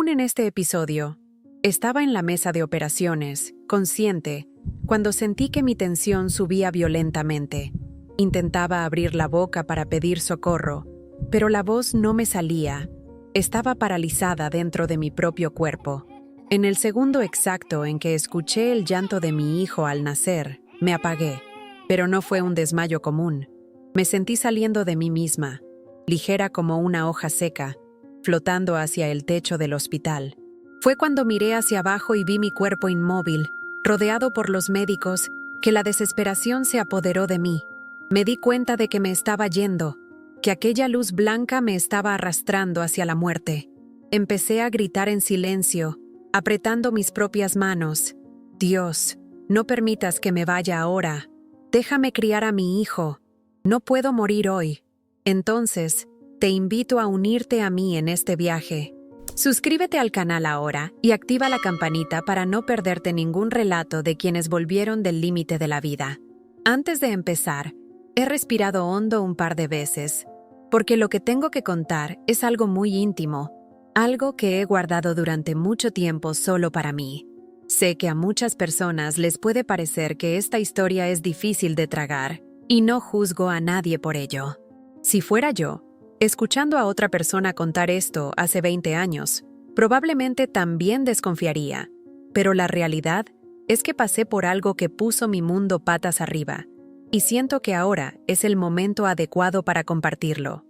Aún en este episodio, estaba en la mesa de operaciones, consciente, cuando sentí que mi tensión subía violentamente. Intentaba abrir la boca para pedir socorro, pero la voz no me salía. Estaba paralizada dentro de mi propio cuerpo. En el segundo exacto en que escuché el llanto de mi hijo al nacer, me apagué. Pero no fue un desmayo común. Me sentí saliendo de mí misma, ligera como una hoja seca, flotando hacia el techo del hospital. Fue cuando miré hacia abajo y vi mi cuerpo inmóvil, rodeado por los médicos, que la desesperación se apoderó de mí. Me di cuenta de que me estaba yendo, que aquella luz blanca me estaba arrastrando hacia la muerte. Empecé a gritar en silencio, apretando mis propias manos. Dios, no permitas que me vaya ahora. Déjame criar a mi hijo. No puedo morir hoy. Entonces, te invito a unirte a mí en este viaje. Suscríbete al canal ahora y activa la campanita para no perderte ningún relato de quienes volvieron del límite de la vida. Antes de empezar, he respirado hondo un par de veces, porque lo que tengo que contar es algo muy íntimo, algo que he guardado durante mucho tiempo solo para mí. Sé que a muchas personas les puede parecer que esta historia es difícil de tragar, y no juzgo a nadie por ello. Si fuera yo, escuchando a otra persona contar esto hace 20 años, probablemente también desconfiaría, pero la realidad es que pasé por algo que puso mi mundo patas arriba, y siento que ahora es el momento adecuado para compartirlo.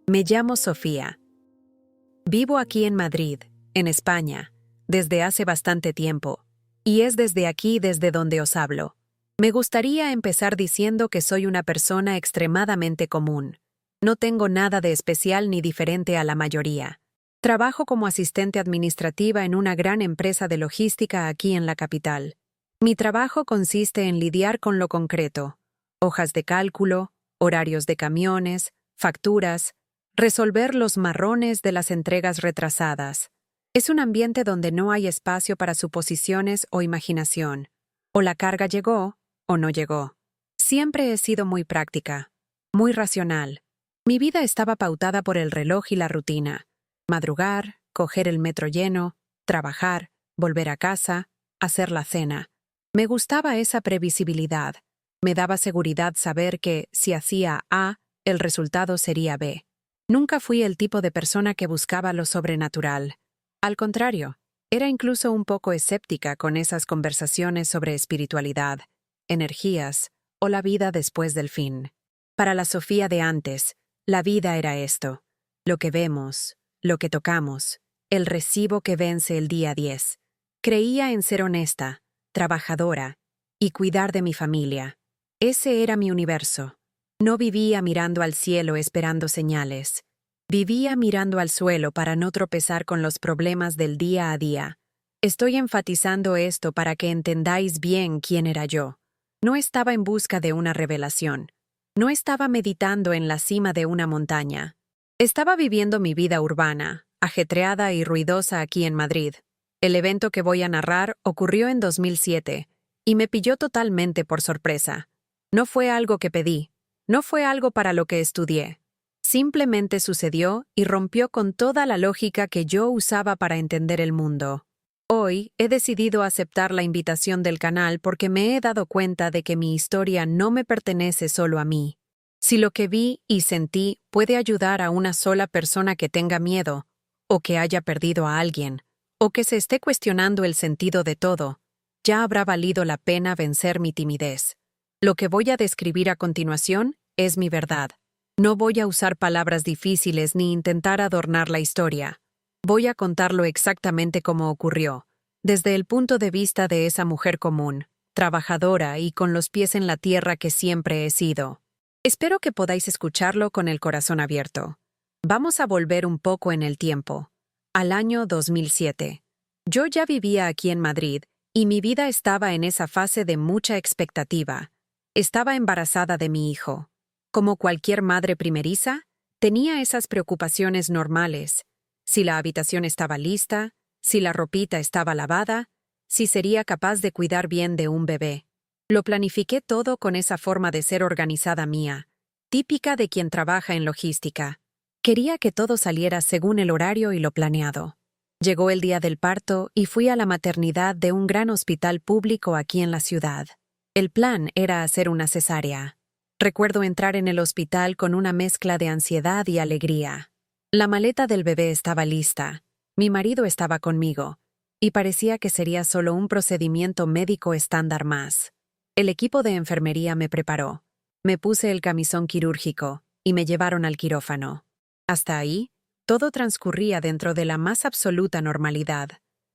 Me llamo Sofía. Vivo aquí en Madrid, en España, desde hace bastante tiempo, y es desde aquí desde donde os hablo. Me gustaría empezar diciendo que soy una persona extremadamente común. No tengo nada de especial ni diferente a la mayoría. Trabajo como asistente administrativa en una gran empresa de logística aquí en la capital. Mi trabajo consiste en lidiar con lo concreto: hojas de cálculo, horarios de camiones, facturas, resolver los marrones de las entregas retrasadas. Es un ambiente donde no hay espacio para suposiciones o imaginación. O la carga llegó, o no llegó. Siempre he sido muy práctica, muy racional. Mi vida estaba pautada por el reloj y la rutina. Madrugar, coger el metro lleno, trabajar, volver a casa, hacer la cena. Me gustaba esa previsibilidad. Me daba seguridad saber que, si hacía A, el resultado sería B. Nunca fui el tipo de persona que buscaba lo sobrenatural. Al contrario, era incluso un poco escéptica con esas conversaciones sobre espiritualidad, energías o la vida después del fin. Para la Sofía de antes, la vida era esto: lo que vemos, lo que tocamos, el recibo que vence el día 10. Creía en ser honesta, trabajadora y cuidar de mi familia. Ese era mi universo. No vivía mirando al cielo esperando señales. Vivía mirando al suelo para no tropezar con los problemas del día a día. Estoy enfatizando esto para que entendáis bien quién era yo. No estaba en busca de una revelación. No estaba meditando en la cima de una montaña. Estaba viviendo mi vida urbana, ajetreada y ruidosa aquí en Madrid. El evento que voy a narrar ocurrió en 2007, y me pilló totalmente por sorpresa. No fue algo que pedí, no fue algo para lo que estudié. Simplemente sucedió y rompió con toda la lógica que yo usaba para entender el mundo. Hoy he decidido aceptar la invitación del canal porque me he dado cuenta de que mi historia no me pertenece solo a mí. Si lo que vi y sentí puede ayudar a una sola persona que tenga miedo, o que haya perdido a alguien, o que se esté cuestionando el sentido de todo, ya habrá valido la pena vencer mi timidez. Lo que voy a describir a continuación es mi verdad. No voy a usar palabras difíciles ni intentar adornar la historia. Voy a contarlo exactamente como ocurrió, desde el punto de vista de esa mujer común, trabajadora y con los pies en la tierra que siempre he sido. Espero que podáis escucharlo con el corazón abierto. Vamos a volver un poco en el tiempo, al año 2007. Yo ya vivía aquí en Madrid y mi vida estaba en esa fase de mucha expectativa. Estaba embarazada de mi hijo. Como cualquier madre primeriza, tenía esas preocupaciones normales: si la habitación estaba lista, si la ropita estaba lavada, si sería capaz de cuidar bien de un bebé. Lo planifiqué todo con esa forma de ser organizada mía, típica de quien trabaja en logística. Quería que todo saliera según el horario y lo planeado. Llegó el día del parto y fui a la maternidad de un gran hospital público aquí en la ciudad. El plan era hacer una cesárea. Recuerdo entrar en el hospital con una mezcla de ansiedad y alegría. La maleta del bebé estaba lista. Mi marido estaba conmigo, y parecía que sería solo un procedimiento médico estándar más. El equipo de enfermería me preparó. Me puse el camisón quirúrgico y me llevaron al quirófano. Hasta ahí, todo transcurría dentro de la más absoluta normalidad.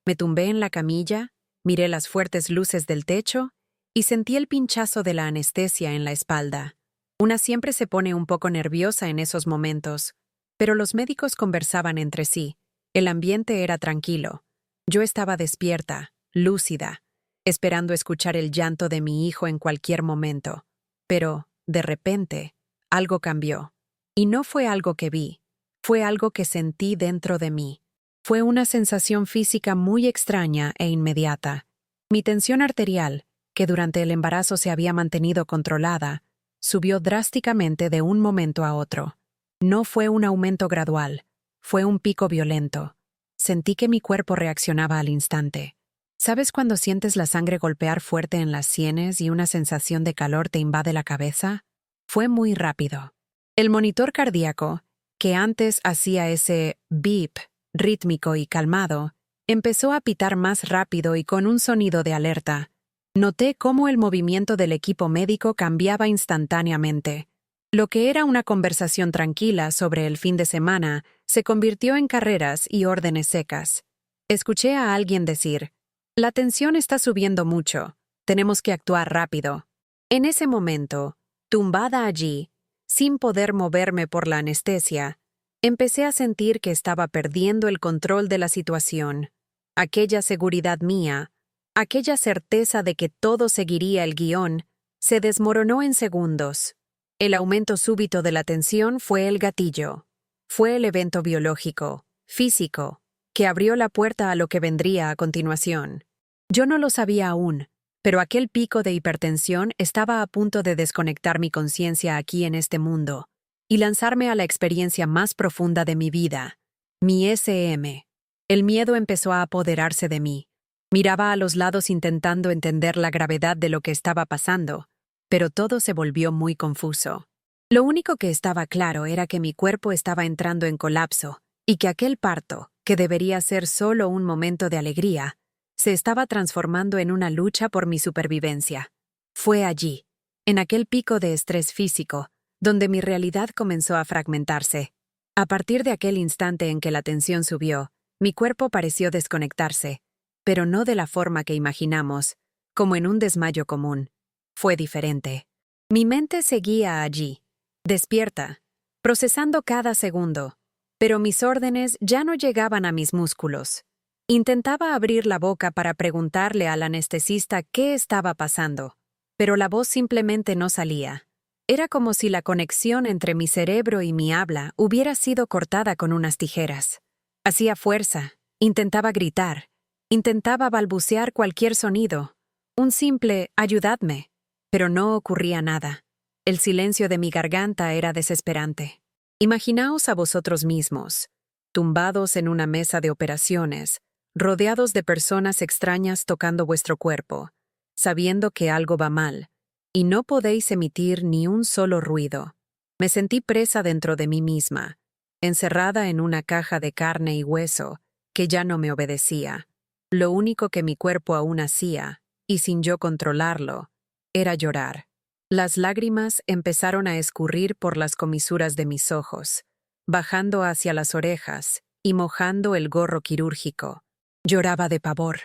Me tumbé en la camilla, miré las fuertes luces del techo y sentí el pinchazo de la anestesia en la espalda. Una siempre se pone un poco nerviosa en esos momentos, pero los médicos conversaban entre sí. El ambiente era tranquilo. Yo estaba despierta, lúcida, esperando escuchar el llanto de mi hijo en cualquier momento. Pero, de repente, algo cambió. Y no fue algo que vi. Fue algo que sentí dentro de mí. Fue una sensación física muy extraña e inmediata. Mi tensión arterial, que durante el embarazo se había mantenido controlada, subió drásticamente de un momento a otro. No fue un aumento gradual, fue un pico violento. Sentí que mi cuerpo reaccionaba al instante. ¿Sabes cuando sientes la sangre golpear fuerte en las sienes y una sensación de calor te invade la cabeza? Fue muy rápido. El monitor cardíaco, que antes hacía ese beep rítmico y calmado, empezó a pitar más rápido y con un sonido de alerta. Noté cómo el movimiento del equipo médico cambiaba instantáneamente. Lo que era una conversación tranquila sobre el fin de semana se convirtió en carreras y órdenes secas. Escuché a alguien decir: «La tensión está subiendo mucho. Tenemos que actuar rápido». En ese momento, tumbada allí, sin poder moverme por la anestesia, empecé a sentir que estaba perdiendo el control de la situación. Aquella seguridad mía, aquella certeza de que todo seguiría el guión, se desmoronó en segundos. El aumento súbito de la tensión fue el gatillo. Fue el evento biológico, físico, que abrió la puerta a lo que vendría a continuación. Yo no lo sabía aún, pero aquel pico de hipertensión estaba a punto de desconectar mi conciencia aquí en este mundo y lanzarme a la experiencia más profunda de mi vida, mi SM. El miedo empezó a apoderarse de mí. Miraba a los lados intentando entender la gravedad de lo que estaba pasando, pero todo se volvió muy confuso. Lo único que estaba claro era que mi cuerpo estaba entrando en colapso y que aquel parto, que debería ser solo un momento de alegría, se estaba transformando en una lucha por mi supervivencia. Fue allí, en aquel pico de estrés físico, donde mi realidad comenzó a fragmentarse. A partir de aquel instante en que la tensión subió, mi cuerpo pareció desconectarse, pero no de la forma que imaginamos, como en un desmayo común. Fue diferente. Mi mente seguía allí, despierta, procesando cada segundo, pero mis órdenes ya no llegaban a mis músculos. Intentaba abrir la boca para preguntarle al anestesista qué estaba pasando, pero la voz simplemente no salía. Era como si la conexión entre mi cerebro y mi habla hubiera sido cortada con unas tijeras. Hacía fuerza, intentaba gritar, intentaba balbucear cualquier sonido, un simple «ayudadme», pero no ocurría nada. El silencio de mi garganta era desesperante. Imaginaos a vosotros mismos, tumbados en una mesa de operaciones, rodeados de personas extrañas tocando vuestro cuerpo, sabiendo que algo va mal, y no podéis emitir ni un solo ruido. Me sentí presa dentro de mí misma, encerrada en una caja de carne y hueso que ya no me obedecía. Lo único que mi cuerpo aún hacía, y sin yo controlarlo, era llorar. Las lágrimas empezaron a escurrir por las comisuras de mis ojos, bajando hacia las orejas y mojando el gorro quirúrgico. Lloraba de pavor,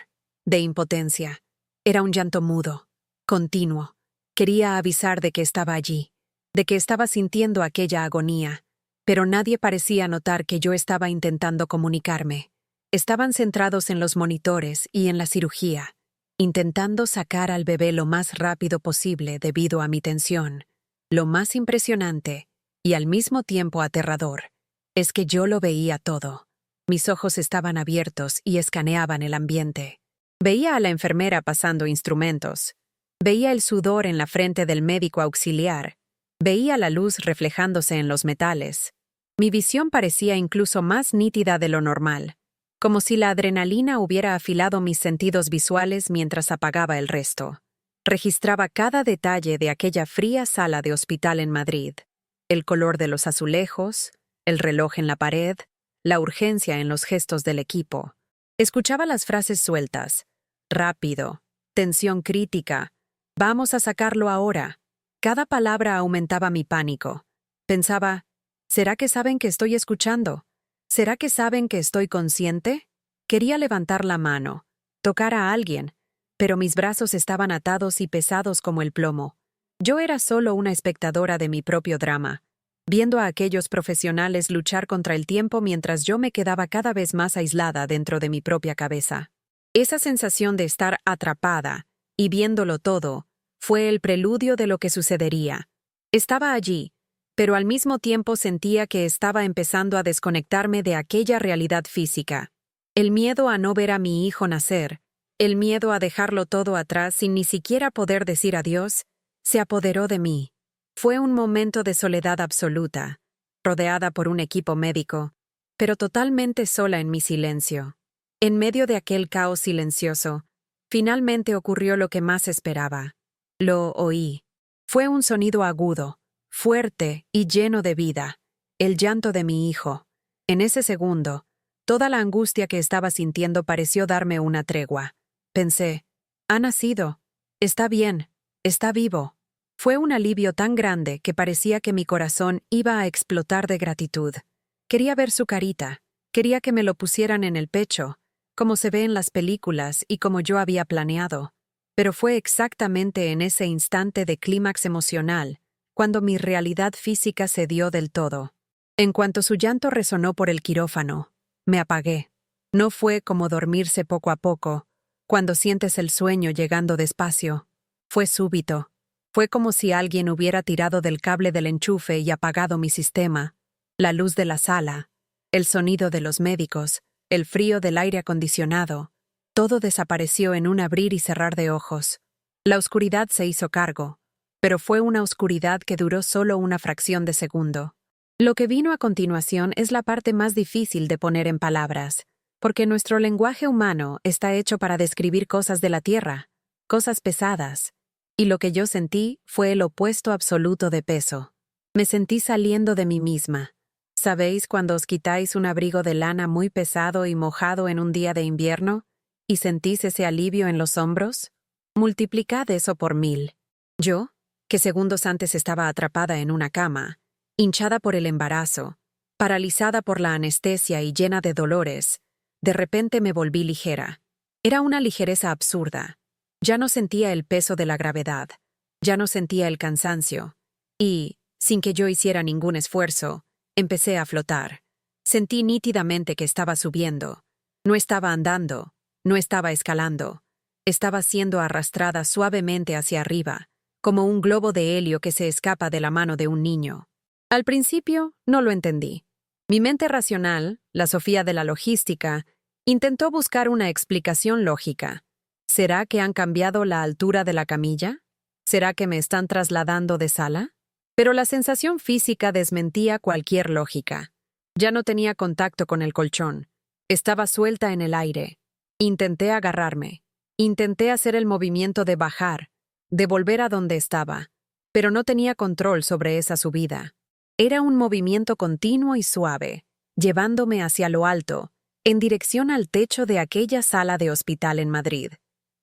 de impotencia. Era un llanto mudo, continuo. Quería avisar de que estaba allí, de que estaba sintiendo aquella agonía, pero nadie parecía notar que yo estaba intentando comunicarme. Estaban centrados en los monitores y en la cirugía, intentando sacar al bebé lo más rápido posible debido a mi tensión. Lo más impresionante, y al mismo tiempo aterrador, es que yo lo veía todo. Mis ojos estaban abiertos y escaneaban el ambiente. Veía a la enfermera pasando instrumentos. Veía el sudor en la frente del médico auxiliar. Veía la luz reflejándose en los metales. Mi visión parecía incluso más nítida de lo normal. como si la adrenalina hubiera afilado mis sentidos visuales mientras apagaba el resto. Registraba cada detalle de aquella fría sala de hospital en Madrid, el color de los azulejos, el reloj en la pared, la urgencia en los gestos del equipo. Escuchaba las frases sueltas: rápido, tensión crítica, vamos a sacarlo ahora. Cada palabra aumentaba mi pánico. Pensaba, ¿será que saben que estoy escuchando? ¿Será que saben que estoy consciente? Quería levantar la mano, tocar a alguien, pero mis brazos estaban atados y pesados como el plomo. Yo era solo una espectadora de mi propio drama, viendo a aquellos profesionales luchar contra el tiempo mientras yo me quedaba cada vez más aislada dentro de mi propia cabeza. Esa sensación de estar atrapada y viéndolo todo fue el preludio de lo que sucedería. Estaba allí, pero al mismo tiempo sentía que estaba empezando a desconectarme de aquella realidad física. El miedo a no ver a mi hijo nacer, el miedo a dejarlo todo atrás sin ni siquiera poder decir adiós, se apoderó de mí. Fue un momento de soledad absoluta, rodeada por un equipo médico, pero totalmente sola en mi silencio. En medio de aquel caos silencioso, finalmente ocurrió lo que más esperaba. Lo oí. Fue un sonido agudo, fuerte y lleno de vida, el llanto de mi hijo. En ese segundo, toda la angustia que estaba sintiendo pareció darme una tregua. Pensé, ha nacido, está bien, está vivo. Fue un alivio tan grande que parecía que mi corazón iba a explotar de gratitud. Quería ver su carita, quería que me lo pusieran en el pecho, como se ve en las películas y como yo había planeado. Pero fue exactamente en ese instante de clímax emocional, cuando mi realidad física cedió del todo. En cuanto su llanto resonó por el quirófano, me apagué. No fue como dormirse poco a poco, cuando sientes el sueño llegando despacio. Fue súbito. Fue como si alguien hubiera tirado del cable del enchufe y apagado mi sistema. La luz de la sala, el sonido de los médicos, el frío del aire acondicionado, todo desapareció en un abrir y cerrar de ojos. La oscuridad se hizo cargo, pero fue una oscuridad que duró solo una fracción de segundo. Lo que vino a continuación es la parte más difícil de poner en palabras, porque nuestro lenguaje humano está hecho para describir cosas de la tierra, cosas pesadas, y lo que yo sentí fue el opuesto absoluto de peso. Me sentí saliendo de mí misma. ¿Sabéis cuando os quitáis un abrigo de lana muy pesado y mojado en un día de invierno y sentís ese alivio en los hombros? Multiplicad eso por 1000. Yo, que segundos antes estaba atrapada en una cama, hinchada por el embarazo, paralizada por la anestesia y llena de dolores, de repente me volví ligera. Era una ligereza absurda. Ya no sentía el peso de la gravedad, ya no sentía el cansancio, y, sin que yo hiciera ningún esfuerzo, empecé a flotar. Sentí nítidamente que estaba subiendo. No estaba andando, no estaba escalando. Estaba siendo arrastrada suavemente hacia arriba, como un globo de helio que se escapa de la mano de un niño. Al principio, no lo entendí. Mi mente racional, la Sofía de la logística, intentó buscar una explicación lógica. ¿Será que han cambiado la altura de la camilla? ¿Será que me están trasladando de sala? Pero la sensación física desmentía cualquier lógica. Ya no tenía contacto con el colchón. Estaba suelta en el aire. Intenté agarrarme. Intenté hacer el movimiento de bajar, de volver a donde estaba, pero no tenía control sobre esa subida. Era un movimiento continuo y suave, llevándome hacia lo alto, en dirección al techo de aquella sala de hospital en Madrid.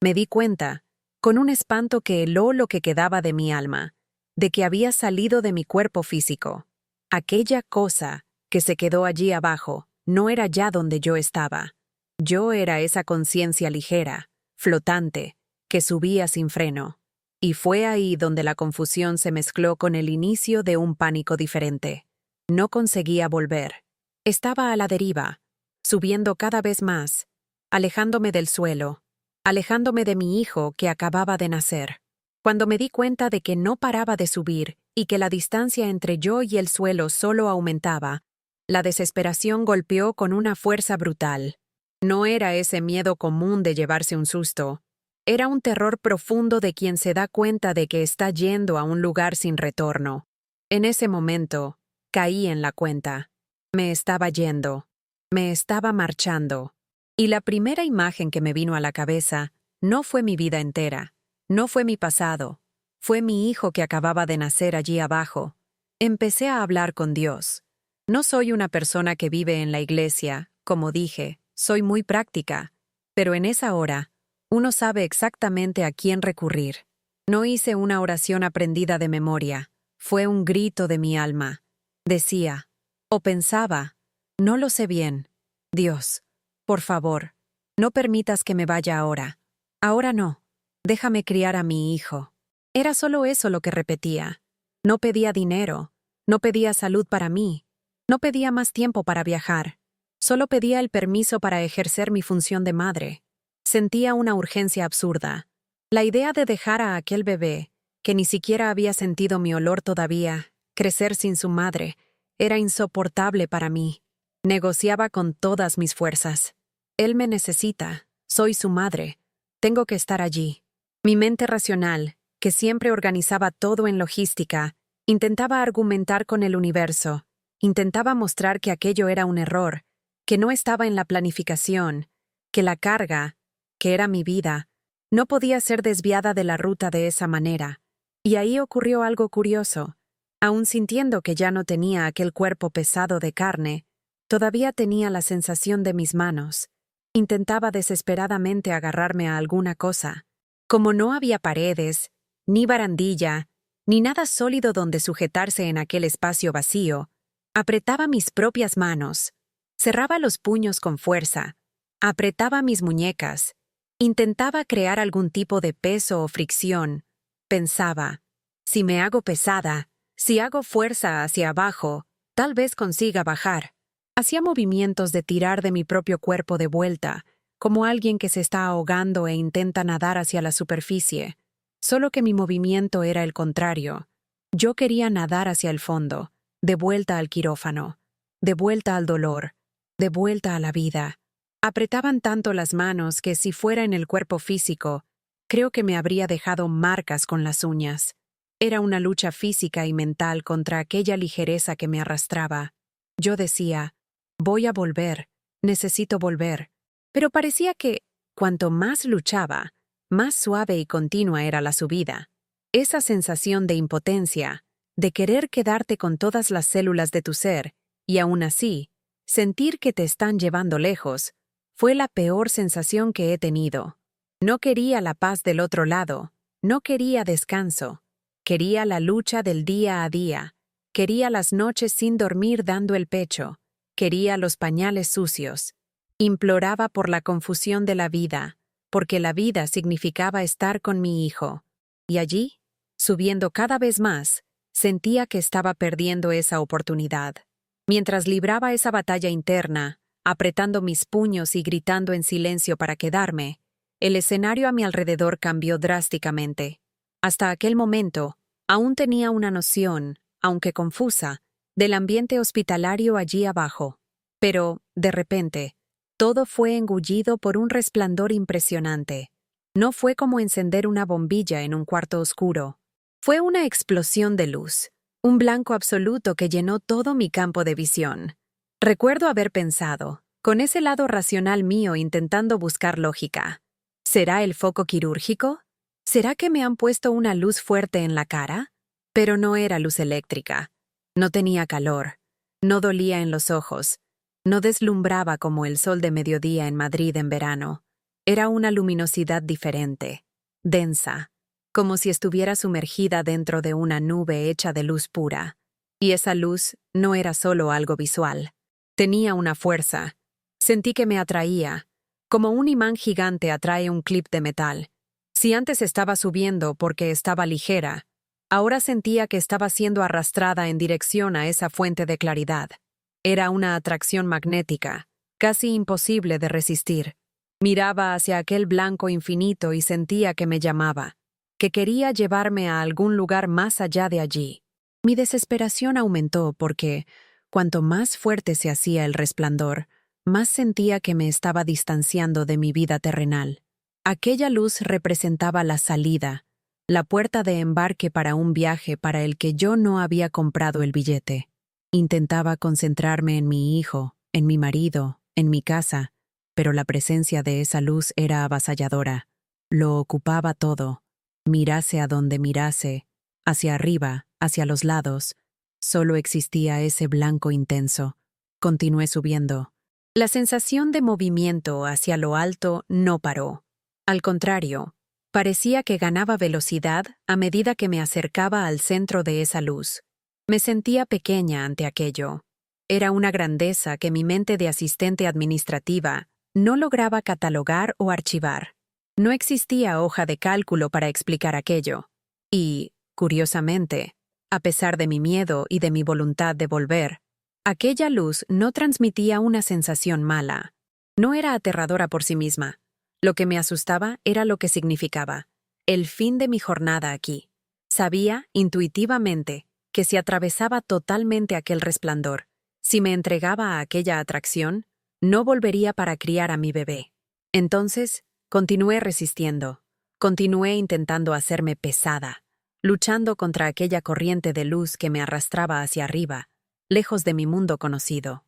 Me di cuenta, con un espanto que heló lo que quedaba de mi alma, de que había salido de mi cuerpo físico. Aquella cosa que se quedó allí abajo no era ya donde yo estaba. Yo era esa conciencia ligera, flotante, que subía sin freno. Y fue ahí donde la confusión se mezcló con el inicio de un pánico diferente. No conseguía volver. Estaba a la deriva, subiendo cada vez más, alejándome del suelo, alejándome de mi hijo que acababa de nacer. Cuando me di cuenta de que no paraba de subir y que la distancia entre yo y el suelo solo aumentaba, la desesperación golpeó con una fuerza brutal. No era ese miedo común de llevarse un susto. Era un terror profundo de quien se da cuenta de que está yendo a un lugar sin retorno. En ese momento, caí en la cuenta. Me estaba yendo. Me estaba marchando. Y la primera imagen que me vino a la cabeza no fue mi vida entera, no fue mi pasado, fue mi hijo que acababa de nacer allí abajo. Empecé a hablar con Dios. No soy una persona que vive en la iglesia, como dije, soy muy práctica, pero en esa hora, uno sabe exactamente a quién recurrir. No hice una oración aprendida de memoria, fue un grito de mi alma. Decía, o pensaba, no lo sé bien, Dios, por favor, no permitas que me vaya ahora. Ahora no, déjame criar a mi hijo. Era solo eso lo que repetía. No pedía dinero, no pedía salud para mí, no pedía más tiempo para viajar, solo pedía el permiso para ejercer mi función de madre. Sentía una urgencia absurda. La idea de dejar a aquel bebé, que ni siquiera había sentido mi olor todavía, crecer sin su madre, era insoportable para mí. Negociaba con todas mis fuerzas. Él me necesita, soy su madre, tengo que estar allí. Mi mente racional, que siempre organizaba todo en logística, intentaba argumentar con el universo, intentaba mostrar que aquello era un error, que no estaba en la planificación, que la carga, que era mi vida, no podía ser desviada de la ruta de esa manera. Y ahí ocurrió algo curioso. Aun sintiendo que ya no tenía aquel cuerpo pesado de carne, todavía tenía la sensación de mis manos. Intentaba desesperadamente agarrarme a alguna cosa. Como no había paredes, ni barandilla, ni nada sólido donde sujetarse en aquel espacio vacío, apretaba mis propias manos, cerraba los puños con fuerza, apretaba mis muñecas, intentaba crear algún tipo de peso o fricción. Pensaba, si me hago pesada, si hago fuerza hacia abajo, tal vez consiga bajar. Hacía movimientos de tirar de mi propio cuerpo de vuelta, como alguien que se está ahogando e intenta nadar hacia la superficie. Solo que mi movimiento era el contrario. Yo quería nadar hacia el fondo, de vuelta al quirófano, de vuelta al dolor, de vuelta a la vida. Apretaban tanto las manos que si fuera en el cuerpo físico, creo que me habría dejado marcas con las uñas. Era una lucha física y mental contra aquella ligereza que me arrastraba. Yo decía, voy a volver, necesito volver. Pero parecía que, cuanto más luchaba, más suave y continua era la subida. Esa sensación de impotencia, de querer quedarte con todas las células de tu ser, y aún así, sentir que te están llevando lejos, fue la peor sensación que he tenido. No quería la paz del otro lado, no quería descanso, quería la lucha del día a día, quería las noches sin dormir dando el pecho, quería los pañales sucios. Imploraba por la confusión de la vida, porque la vida significaba estar con mi hijo. Y allí, subiendo cada vez más, sentía que estaba perdiendo esa oportunidad. Mientras libraba esa batalla interna, apretando mis puños y gritando en silencio para quedarme, el escenario a mi alrededor cambió drásticamente. Hasta aquel momento, aún tenía una noción, aunque confusa, del ambiente hospitalario allí abajo. Pero, de repente, todo fue engullido por un resplandor impresionante. No fue como encender una bombilla en un cuarto oscuro. Fue una explosión de luz, un blanco absoluto que llenó todo mi campo de visión. Recuerdo haber pensado, con ese lado racional mío intentando buscar lógica, ¿será el foco quirúrgico? ¿Será que me han puesto una luz fuerte en la cara? Pero no era luz eléctrica. No tenía calor. No dolía en los ojos. No deslumbraba como el sol de mediodía en Madrid en verano. Era una luminosidad diferente, densa, como si estuviera sumergida dentro de una nube hecha de luz pura. Y esa luz no era solo algo visual. Tenía una fuerza. Sentí que me atraía, como un imán gigante atrae un clip de metal. Si antes estaba subiendo porque estaba ligera, ahora sentía que estaba siendo arrastrada en dirección a esa fuente de claridad. Era una atracción magnética, casi imposible de resistir. Miraba hacia aquel blanco infinito y sentía que me llamaba, que quería llevarme a algún lugar más allá de allí. Mi desesperación aumentó porque, cuanto más fuerte se hacía el resplandor, más sentía que me estaba distanciando de mi vida terrenal. Aquella luz representaba la salida, la puerta de embarque para un viaje para el que yo no había comprado el billete. Intentaba concentrarme en mi hijo, en mi marido, en mi casa, pero la presencia de esa luz era avasalladora. Lo ocupaba todo. Mirase a donde mirase, hacia arriba, hacia los lados, solo existía ese blanco intenso. Continué subiendo. La sensación de movimiento hacia lo alto no paró. Al contrario, parecía que ganaba velocidad a medida que me acercaba al centro de esa luz. Me sentía pequeña ante aquello. Era una grandeza que mi mente de asistente administrativa no lograba catalogar o archivar. No existía hoja de cálculo para explicar aquello. Y, curiosamente, a pesar de mi miedo y de mi voluntad de volver, aquella luz no transmitía una sensación mala. No era aterradora por sí misma. Lo que me asustaba era lo que significaba. El fin de mi jornada aquí. Sabía, intuitivamente, que si atravesaba totalmente aquel resplandor, si me entregaba a aquella atracción, no volvería para criar a mi bebé. Entonces, continué resistiendo. Continué intentando hacerme pesada, luchando contra aquella corriente de luz que me arrastraba hacia arriba, lejos de mi mundo conocido.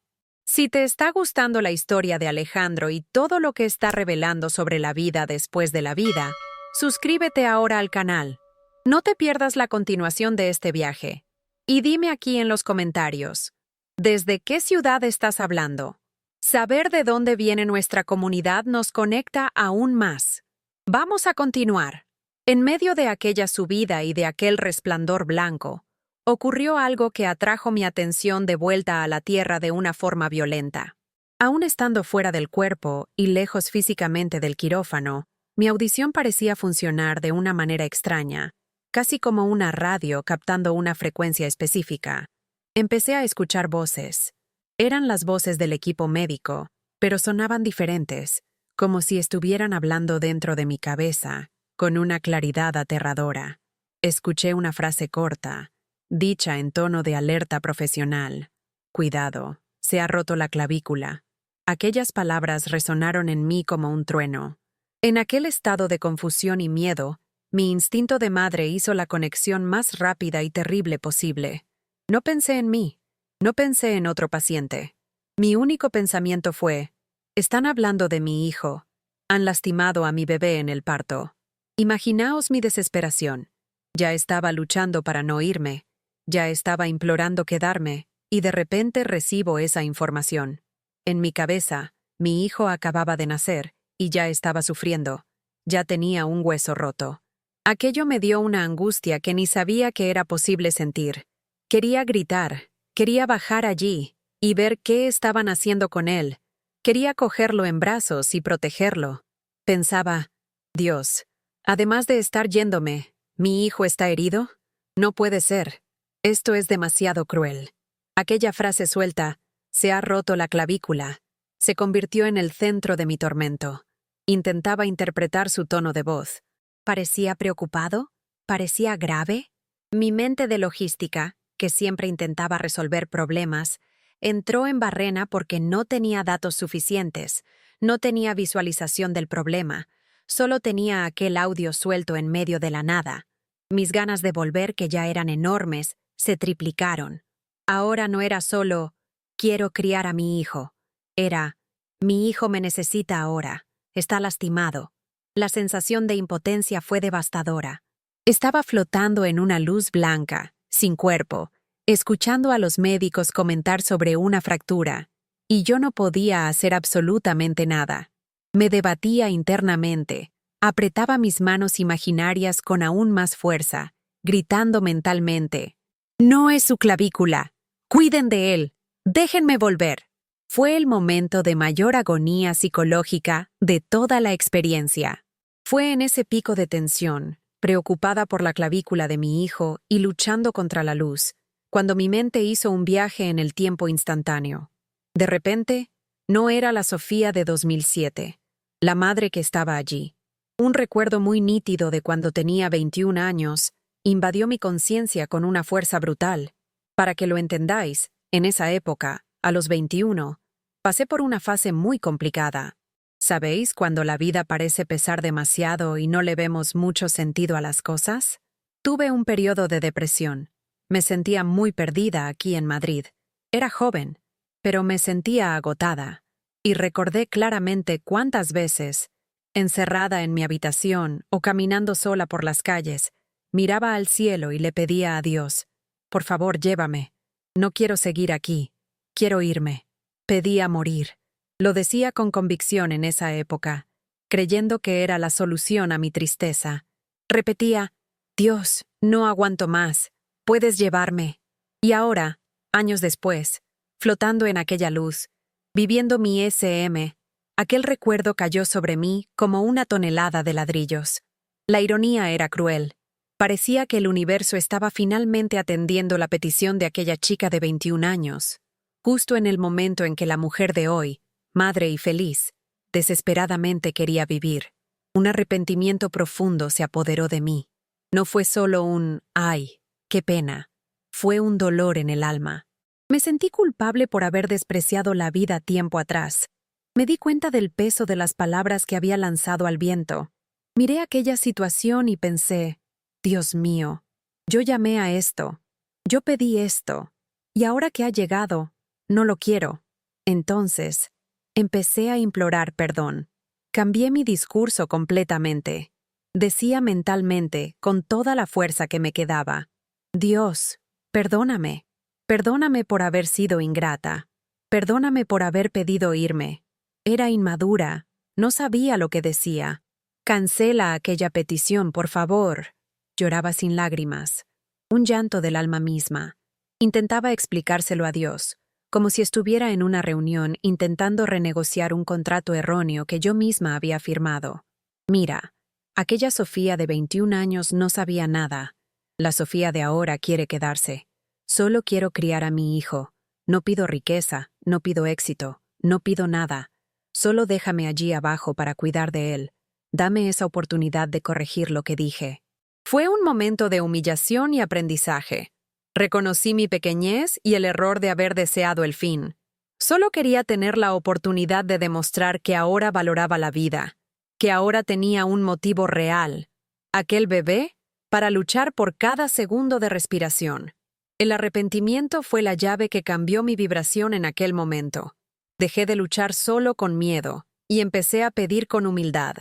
Si te está gustando la historia de Alejandro y todo lo que está revelando sobre la vida después de la vida, suscríbete ahora al canal. No te pierdas la continuación de este viaje. Y dime aquí en los comentarios, ¿desde qué ciudad estás hablando? Saber de dónde viene nuestra comunidad nos conecta aún más. Vamos a continuar. En medio de aquella subida y de aquel resplandor blanco, ocurrió algo que atrajo mi atención de vuelta a la tierra de una forma violenta. Aún estando fuera del cuerpo y lejos físicamente del quirófano, mi audición parecía funcionar de una manera extraña, casi como una radio captando una frecuencia específica. Empecé a escuchar voces. Eran las voces del equipo médico, pero sonaban diferentes, como si estuvieran hablando dentro de mi cabeza, con una claridad aterradora. Escuché una frase corta, dicha en tono de alerta profesional. Cuidado, se ha roto la clavícula. Aquellas palabras resonaron en mí como un trueno. En aquel estado de confusión y miedo, mi instinto de madre hizo la conexión más rápida y terrible posible. No pensé en mí, no pensé en otro paciente. Mi único pensamiento fue, están hablando de mi hijo, han lastimado a mi bebé en el parto. Imaginaos mi desesperación. Ya estaba luchando para no irme, ya estaba implorando quedarme, y de repente recibo esa información. En mi cabeza, mi hijo acababa de nacer, y ya estaba sufriendo. Ya tenía un hueso roto. Aquello me dio una angustia que ni sabía que era posible sentir. Quería gritar, quería bajar allí, y ver qué estaban haciendo con él. Quería cogerlo en brazos y protegerlo. Pensaba, Dios, además de estar yéndome, ¿mi hijo está herido? No puede ser. Esto es demasiado cruel. Aquella frase suelta, se ha roto la clavícula, se convirtió en el centro de mi tormento. Intentaba interpretar su tono de voz. ¿Parecía preocupado? ¿Parecía grave? Mi mente de logística, que siempre intentaba resolver problemas, entró en barrena porque no tenía datos suficientes, no tenía visualización del problema, solo tenía aquel audio suelto en medio de la nada. Mis ganas de volver, que ya eran enormes, se triplicaron. Ahora no era solo, quiero criar a mi hijo. Era, mi hijo me necesita ahora, está lastimado. La sensación de impotencia fue devastadora. Estaba flotando en una luz blanca, sin cuerpo, escuchando a los médicos comentar sobre una fractura, y yo no podía hacer absolutamente nada. Me debatía internamente, apretaba mis manos imaginarias con aún más fuerza, gritando mentalmente, «No es su clavícula. Cuiden de él. Déjenme volver». Fue el momento de mayor agonía psicológica de toda la experiencia. Fue en ese pico de tensión, preocupada por la clavícula de mi hijo y luchando contra la luz, cuando mi mente hizo un viaje en el tiempo instantáneo. De repente, no era la Sofía de 2007, la madre que estaba allí. Un recuerdo muy nítido de cuando tenía 21 años invadió mi conciencia con una fuerza brutal. Para que lo entendáis, en esa época, a los 21, pasé por una fase muy complicada. ¿Sabéis cuando la vida parece pesar demasiado y no le vemos mucho sentido a las cosas? Tuve un periodo de depresión. Me sentía muy perdida aquí en Madrid. Era joven, pero me sentía agotada. y recordé claramente cuántas veces, encerrada en mi habitación o caminando sola por las calles, miraba al cielo y le pedía a Dios: por favor, llévame. No quiero seguir aquí. Quiero irme. Pedía morir. Lo decía con convicción en esa época, creyendo que era la solución a mi tristeza. Repetía: Dios, no aguanto más. Puedes llevarme. Y ahora, años después, flotando en aquella luz, viviendo mi SM, aquel recuerdo cayó sobre mí como una tonelada de ladrillos. La ironía era cruel. Parecía que el universo estaba finalmente atendiendo la petición de aquella chica de 21 años, justo en el momento en que la mujer de hoy, madre y feliz, desesperadamente quería vivir. Un arrepentimiento profundo se apoderó de mí. No fue solo un «ay, qué pena», fue un dolor en el alma. Me sentí culpable por haber despreciado la vida tiempo atrás. Me di cuenta del peso de las palabras que había lanzado al viento. Miré aquella situación y pensé: Dios mío, yo llamé a esto, yo pedí esto, y ahora que ha llegado, no lo quiero. Entonces, empecé a implorar perdón. Cambié mi discurso completamente. Decía mentalmente, con toda la fuerza que me quedaba: Dios, perdóname. Perdóname por haber sido ingrata. Perdóname por haber pedido irme. Era inmadura. No sabía lo que decía. Cancela aquella petición, por favor. Lloraba sin lágrimas. Un llanto del alma misma. Intentaba explicárselo a Dios, como si estuviera en una reunión intentando renegociar un contrato erróneo que yo misma había firmado. Mira, aquella Sofía de 21 años no sabía nada. La Sofía de ahora quiere quedarse. Solo quiero criar a mi hijo. No pido riqueza, no pido éxito, no pido nada. Solo déjame allí abajo para cuidar de él. Dame esa oportunidad de corregir lo que dije. Fue un momento de humillación y aprendizaje. Reconocí mi pequeñez y el error de haber deseado el fin. Solo quería tener la oportunidad de demostrar que ahora valoraba la vida, que ahora tenía un motivo real, aquel bebé, para luchar por cada segundo de respiración. El arrepentimiento fue la llave que cambió mi vibración en aquel momento. Dejé de luchar solo con miedo y empecé a pedir con humildad.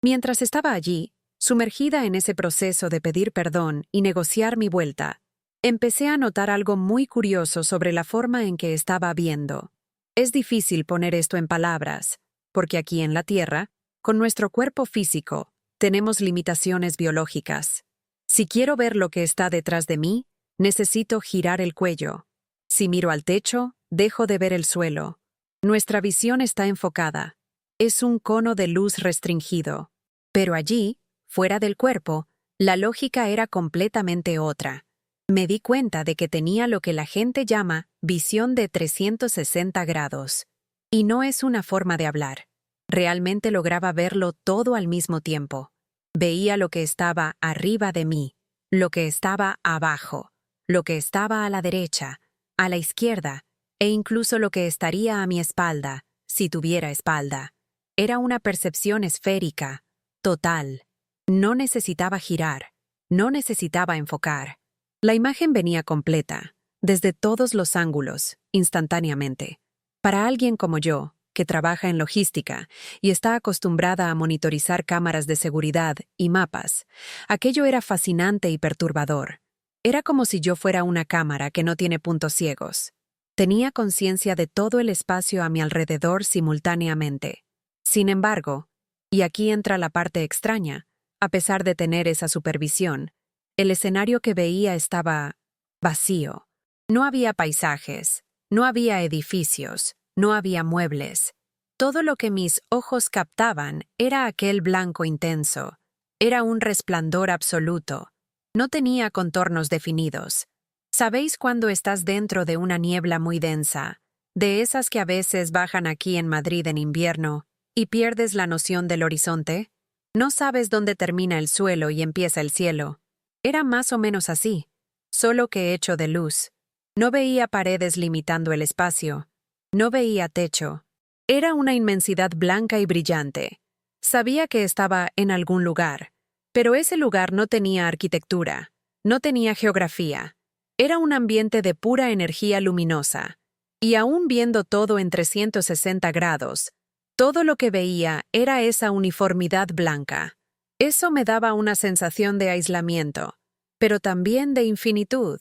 Mientras estaba allí, sumergida en ese proceso de pedir perdón y negociar mi vuelta, empecé a notar algo muy curioso sobre la forma en que estaba viendo. Es difícil poner esto en palabras, porque aquí en la Tierra, con nuestro cuerpo físico, tenemos limitaciones biológicas. Si quiero ver lo que está detrás de mí, necesito girar el cuello. Si miro al techo, dejo de ver el suelo. Nuestra visión está enfocada. Es un cono de luz restringido. Pero allí, fuera del cuerpo, la lógica era completamente otra. Me di cuenta de que tenía lo que la gente llama visión de 360 grados. Y no es una forma de hablar. Realmente lograba verlo todo al mismo tiempo. Veía lo que estaba arriba de mí, lo que estaba abajo, lo que estaba a la derecha, a la izquierda, e incluso lo que estaría a mi espalda, si tuviera espalda. Era una percepción esférica, total. No necesitaba girar, no necesitaba enfocar. La imagen venía completa, desde todos los ángulos, instantáneamente. Para alguien como yo, que trabaja en logística y está acostumbrada a monitorizar cámaras de seguridad y mapas, aquello era fascinante y perturbador. Era como si yo fuera una cámara que no tiene puntos ciegos. Tenía conciencia de todo el espacio a mi alrededor simultáneamente. Sin embargo, y aquí entra la parte extraña, a pesar de tener esa supervisión, el escenario que veía estaba vacío. No había paisajes, no había edificios, no había muebles. Todo lo que mis ojos captaban era aquel blanco intenso. Era un resplandor absoluto. No tenía contornos definidos. ¿Sabéis cuando estás dentro de una niebla muy densa, de esas que a veces bajan aquí en Madrid en invierno, y pierdes la noción del horizonte? No sabes dónde termina el suelo y empieza el cielo. Era más o menos así, solo que hecho de luz. No veía paredes limitando el espacio. No veía techo. Era una inmensidad blanca y brillante. Sabía que estaba en algún lugar, pero ese lugar no tenía arquitectura, no tenía geografía. Era un ambiente de pura energía luminosa. Y aún viendo todo en 360 grados, todo lo que veía era esa uniformidad blanca. Eso me daba una sensación de aislamiento, pero también de infinitud.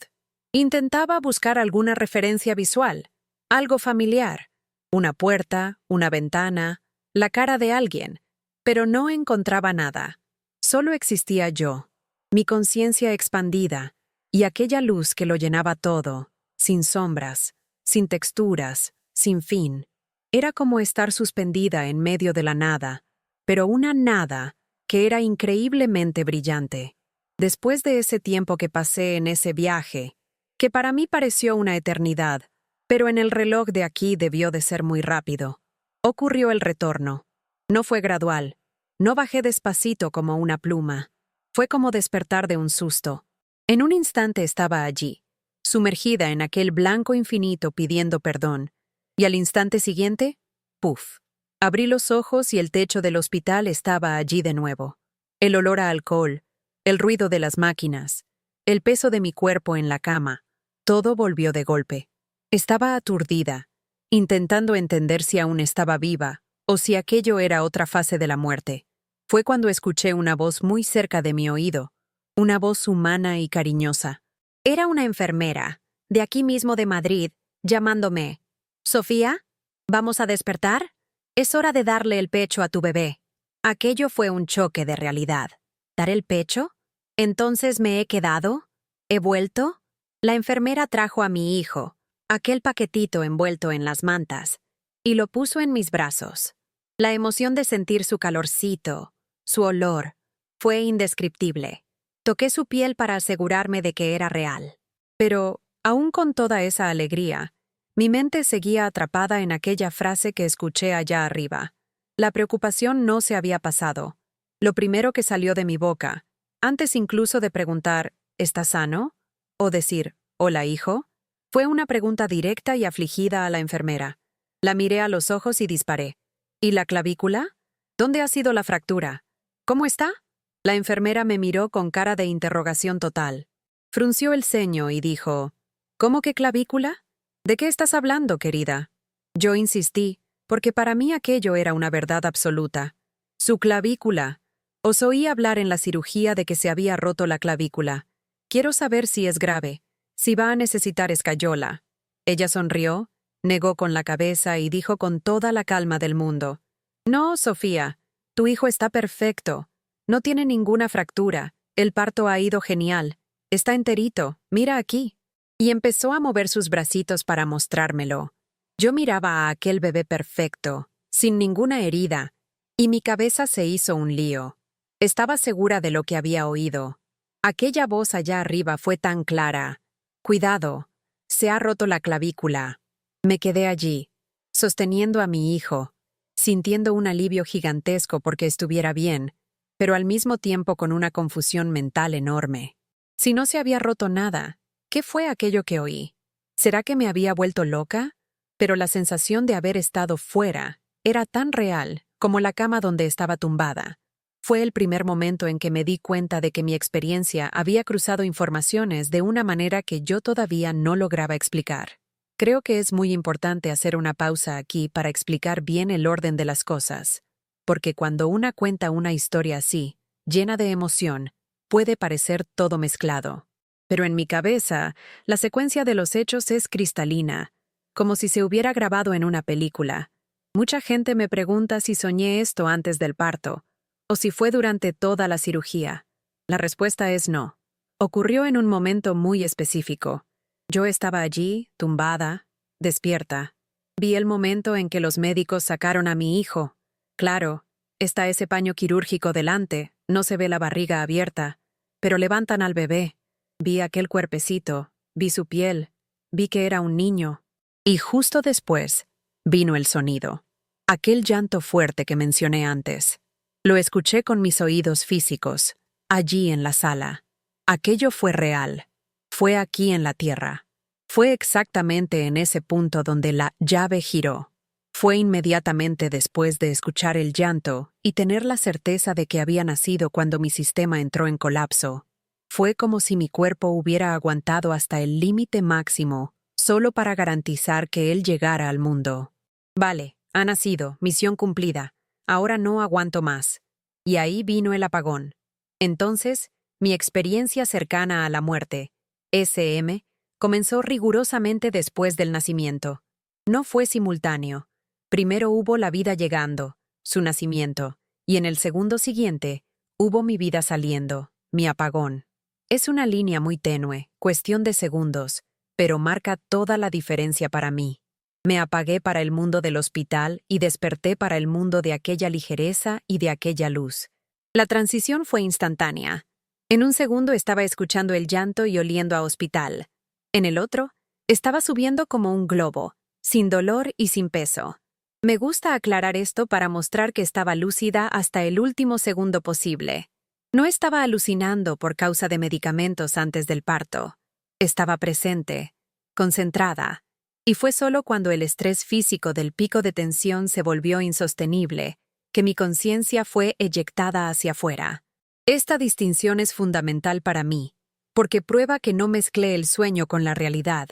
Intentaba buscar alguna referencia visual, algo familiar, una puerta, una ventana, la cara de alguien, pero no encontraba nada. Solo existía yo, mi conciencia expandida, y aquella luz que lo llenaba todo, sin sombras, sin texturas, sin fin. Era como estar suspendida en medio de la nada, pero una nada que era increíblemente brillante. Después de ese tiempo que pasé en ese viaje, que para mí pareció una eternidad, pero en el reloj de aquí debió de ser muy rápido, ocurrió el retorno. No fue gradual, no bajé despacito como una pluma. Fue como despertar de un susto. En un instante estaba allí, sumergida en aquel blanco infinito pidiendo perdón, y al instante siguiente, ¡puf! Abrí los ojos y el techo del hospital estaba allí de nuevo. El olor a alcohol, el ruido de las máquinas, el peso de mi cuerpo en la cama, todo volvió de golpe. Estaba aturdida, intentando entender si aún estaba viva o si aquello era otra fase de la muerte. Fue cuando escuché una voz muy cerca de mi oído, una voz humana y cariñosa. Era una enfermera, de aquí mismo de Madrid, llamándome. «Sofía, ¿vamos a despertar? Es hora de darle el pecho a tu bebé». Aquello fue un choque de realidad. ¿Dar el pecho? ¿Entonces me he quedado? ¿He vuelto? La enfermera trajo a mi hijo, aquel paquetito envuelto en las mantas, y lo puso en mis brazos. La emoción de sentir su calorcito, su olor, fue indescriptible. Toqué su piel para asegurarme de que era real. Pero, aún con toda esa alegría, mi mente seguía atrapada en aquella frase que escuché allá arriba. La preocupación no se había pasado. Lo primero que salió de mi boca, antes incluso de preguntar, ¿estás sano?, o decir, «Hola, hijo», fue una pregunta directa y afligida a la enfermera. La miré a los ojos y disparé. «¿Y la clavícula? ¿Dónde ha sido la fractura? ¿Cómo está?» La enfermera me miró con cara de interrogación total. Frunció el ceño y dijo, «¿Cómo que clavícula? ¿De qué estás hablando, querida?» Yo insistí, porque para mí aquello era una verdad absoluta. «Su clavícula. Os oí hablar en la cirugía de que se había roto la clavícula. Quiero saber si es grave, si va a necesitar escayola». Ella sonrió, negó con la cabeza y dijo con toda la calma del mundo, «No, Sofía, tu hijo está perfecto. No tiene ninguna fractura. El parto ha ido genial. Está enterito. Mira aquí». Y empezó a mover sus bracitos para mostrármelo. Yo miraba a aquel bebé perfecto, sin ninguna herida, y mi cabeza se hizo un lío. Estaba segura de lo que había oído. Aquella voz allá arriba fue tan clara. «Cuidado, se ha roto la clavícula». Me quedé allí, sosteniendo a mi hijo, sintiendo un alivio gigantesco porque estuviera bien, pero al mismo tiempo con una confusión mental enorme. Si no se había roto nada, ¿qué fue aquello que oí? ¿Será que me había vuelto loca? Pero la sensación de haber estado fuera era tan real como la cama donde estaba tumbada. Fue el primer momento en que me di cuenta de que mi experiencia había cruzado informaciones de una manera que yo todavía no lograba explicar. Creo que es muy importante hacer una pausa aquí para explicar bien el orden de las cosas, porque cuando una cuenta una historia así, llena de emoción, puede parecer todo mezclado. Pero en mi cabeza, la secuencia de los hechos es cristalina, como si se hubiera grabado en una película. Mucha gente me pregunta si soñé esto antes del parto, o si fue durante toda la cirugía. La respuesta es no. Ocurrió en un momento muy específico. Yo estaba allí, tumbada, despierta. Vi el momento en que los médicos sacaron a mi hijo. Claro, está ese paño quirúrgico delante, no se ve la barriga abierta, pero levantan al bebé. Vi aquel cuerpecito, vi su piel, vi que era un niño. Y justo después, vino el sonido. Aquel llanto fuerte que mencioné antes. Lo escuché con mis oídos físicos, allí en la sala. Aquello fue real. Fue aquí en la tierra. Fue exactamente en ese punto donde la llave giró. Fue inmediatamente después de escuchar el llanto y tener la certeza de que había nacido cuando mi sistema entró en colapso. Fue como si mi cuerpo hubiera aguantado hasta el límite máximo, solo para garantizar que él llegara al mundo. Vale, ha nacido, misión cumplida. Ahora no aguanto más. Y ahí vino el apagón. Entonces, mi experiencia cercana a la muerte, SM, comenzó rigurosamente después del nacimiento. No fue simultáneo. Primero hubo la vida llegando, su nacimiento, y en el segundo siguiente, hubo mi vida saliendo, mi apagón. Es una línea muy tenue, cuestión de segundos, pero marca toda la diferencia para mí. Me apagué para el mundo del hospital y desperté para el mundo de aquella ligereza y de aquella luz. La transición fue instantánea. En un segundo estaba escuchando el llanto y oliendo a hospital. En el otro, estaba subiendo como un globo, sin dolor y sin peso. Me gusta aclarar esto para mostrar que estaba lúcida hasta el último segundo posible. No estaba alucinando por causa de medicamentos antes del parto. Estaba presente, concentrada, y fue solo cuando el estrés físico del pico de tensión se volvió insostenible que mi conciencia fue eyectada hacia afuera. Esta distinción es fundamental para mí, porque prueba que no mezclé el sueño con la realidad.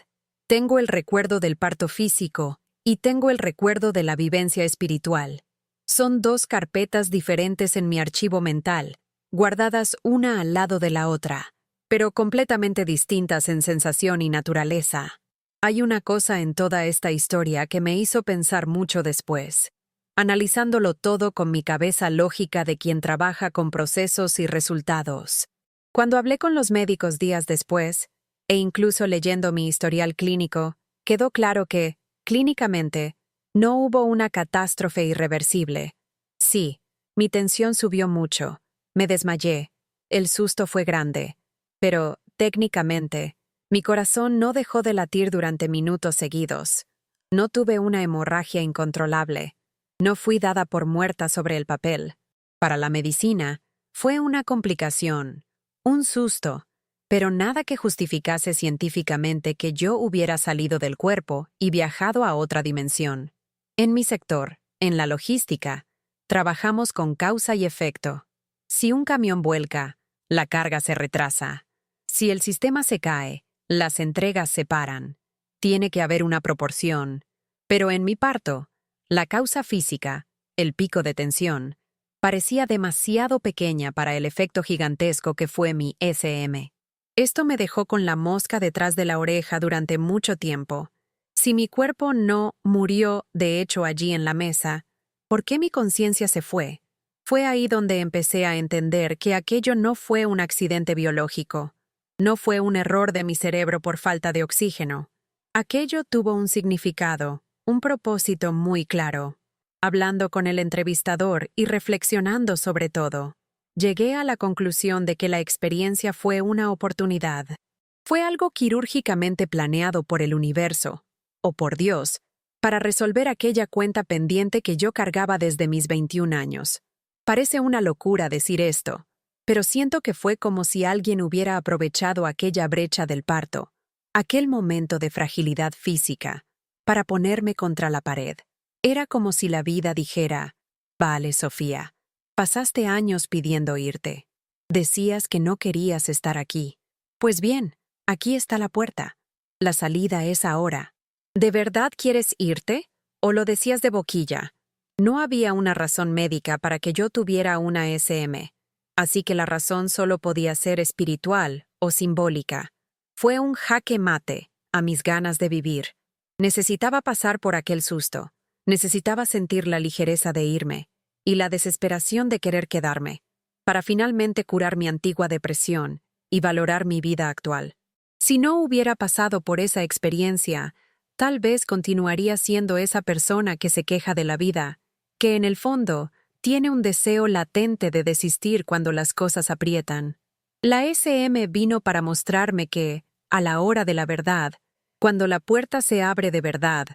Tengo el recuerdo del parto físico y tengo el recuerdo de la vivencia espiritual. Son dos carpetas diferentes en mi archivo mental, guardadas una al lado de la otra, pero completamente distintas en sensación y naturaleza. Hay una cosa en toda esta historia que me hizo pensar mucho después, analizándolo todo con mi cabeza lógica de quien trabaja con procesos y resultados. Cuando hablé con los médicos días después, e incluso leyendo mi historial clínico, quedó claro que, clínicamente, no hubo una catástrofe irreversible. Sí, mi tensión subió mucho, me desmayé, el susto fue grande, pero, técnicamente, mi corazón no dejó de latir durante minutos seguidos. No tuve una hemorragia incontrolable. No fui dada por muerta sobre el papel. Para la medicina, fue una complicación, un susto, pero nada que justificase científicamente que yo hubiera salido del cuerpo y viajado a otra dimensión. En mi sector, en la logística, trabajamos con causa y efecto. Si un camión vuelca, la carga se retrasa. Si el sistema se cae, las entregas se paran. Tiene que haber una proporción. Pero en mi parto, la causa física, el pico de tensión, parecía demasiado pequeña para el efecto gigantesco que fue mi SM. Esto me dejó con la mosca detrás de la oreja durante mucho tiempo. Si mi cuerpo no murió, de hecho, allí en la mesa, ¿por qué mi conciencia se fue? Fue ahí donde empecé a entender que aquello no fue un accidente biológico. No fue un error de mi cerebro por falta de oxígeno. Aquello tuvo un significado, un propósito muy claro. Hablando con el entrevistador y reflexionando sobre todo, llegué a la conclusión de que la experiencia fue una oportunidad. Fue algo quirúrgicamente planeado por el universo, o por Dios, para resolver aquella cuenta pendiente que yo cargaba desde mis 21 años. Parece una locura decir esto, pero siento que fue como si alguien hubiera aprovechado aquella brecha del parto, aquel momento de fragilidad física, para ponerme contra la pared. Era como si la vida dijera, vale, Sofía, pasaste años pidiendo irte. Decías que no querías estar aquí. Pues bien, aquí está la puerta. La salida es ahora. ¿De verdad quieres irte? ¿O lo decías de boquilla? No había una razón médica para que yo tuviera una SM, así que la razón solo podía ser espiritual o simbólica. Fue un jaque mate a mis ganas de vivir. Necesitaba pasar por aquel susto. Necesitaba sentir la ligereza de irme y la desesperación de querer quedarme, para finalmente curar mi antigua depresión y valorar mi vida actual. Si no hubiera pasado por esa experiencia, tal vez continuaría siendo esa persona que se queja de la vida, que en el fondo tiene un deseo latente de desistir cuando las cosas aprietan. La SM vino para mostrarme que, a la hora de la verdad, cuando la puerta se abre de verdad,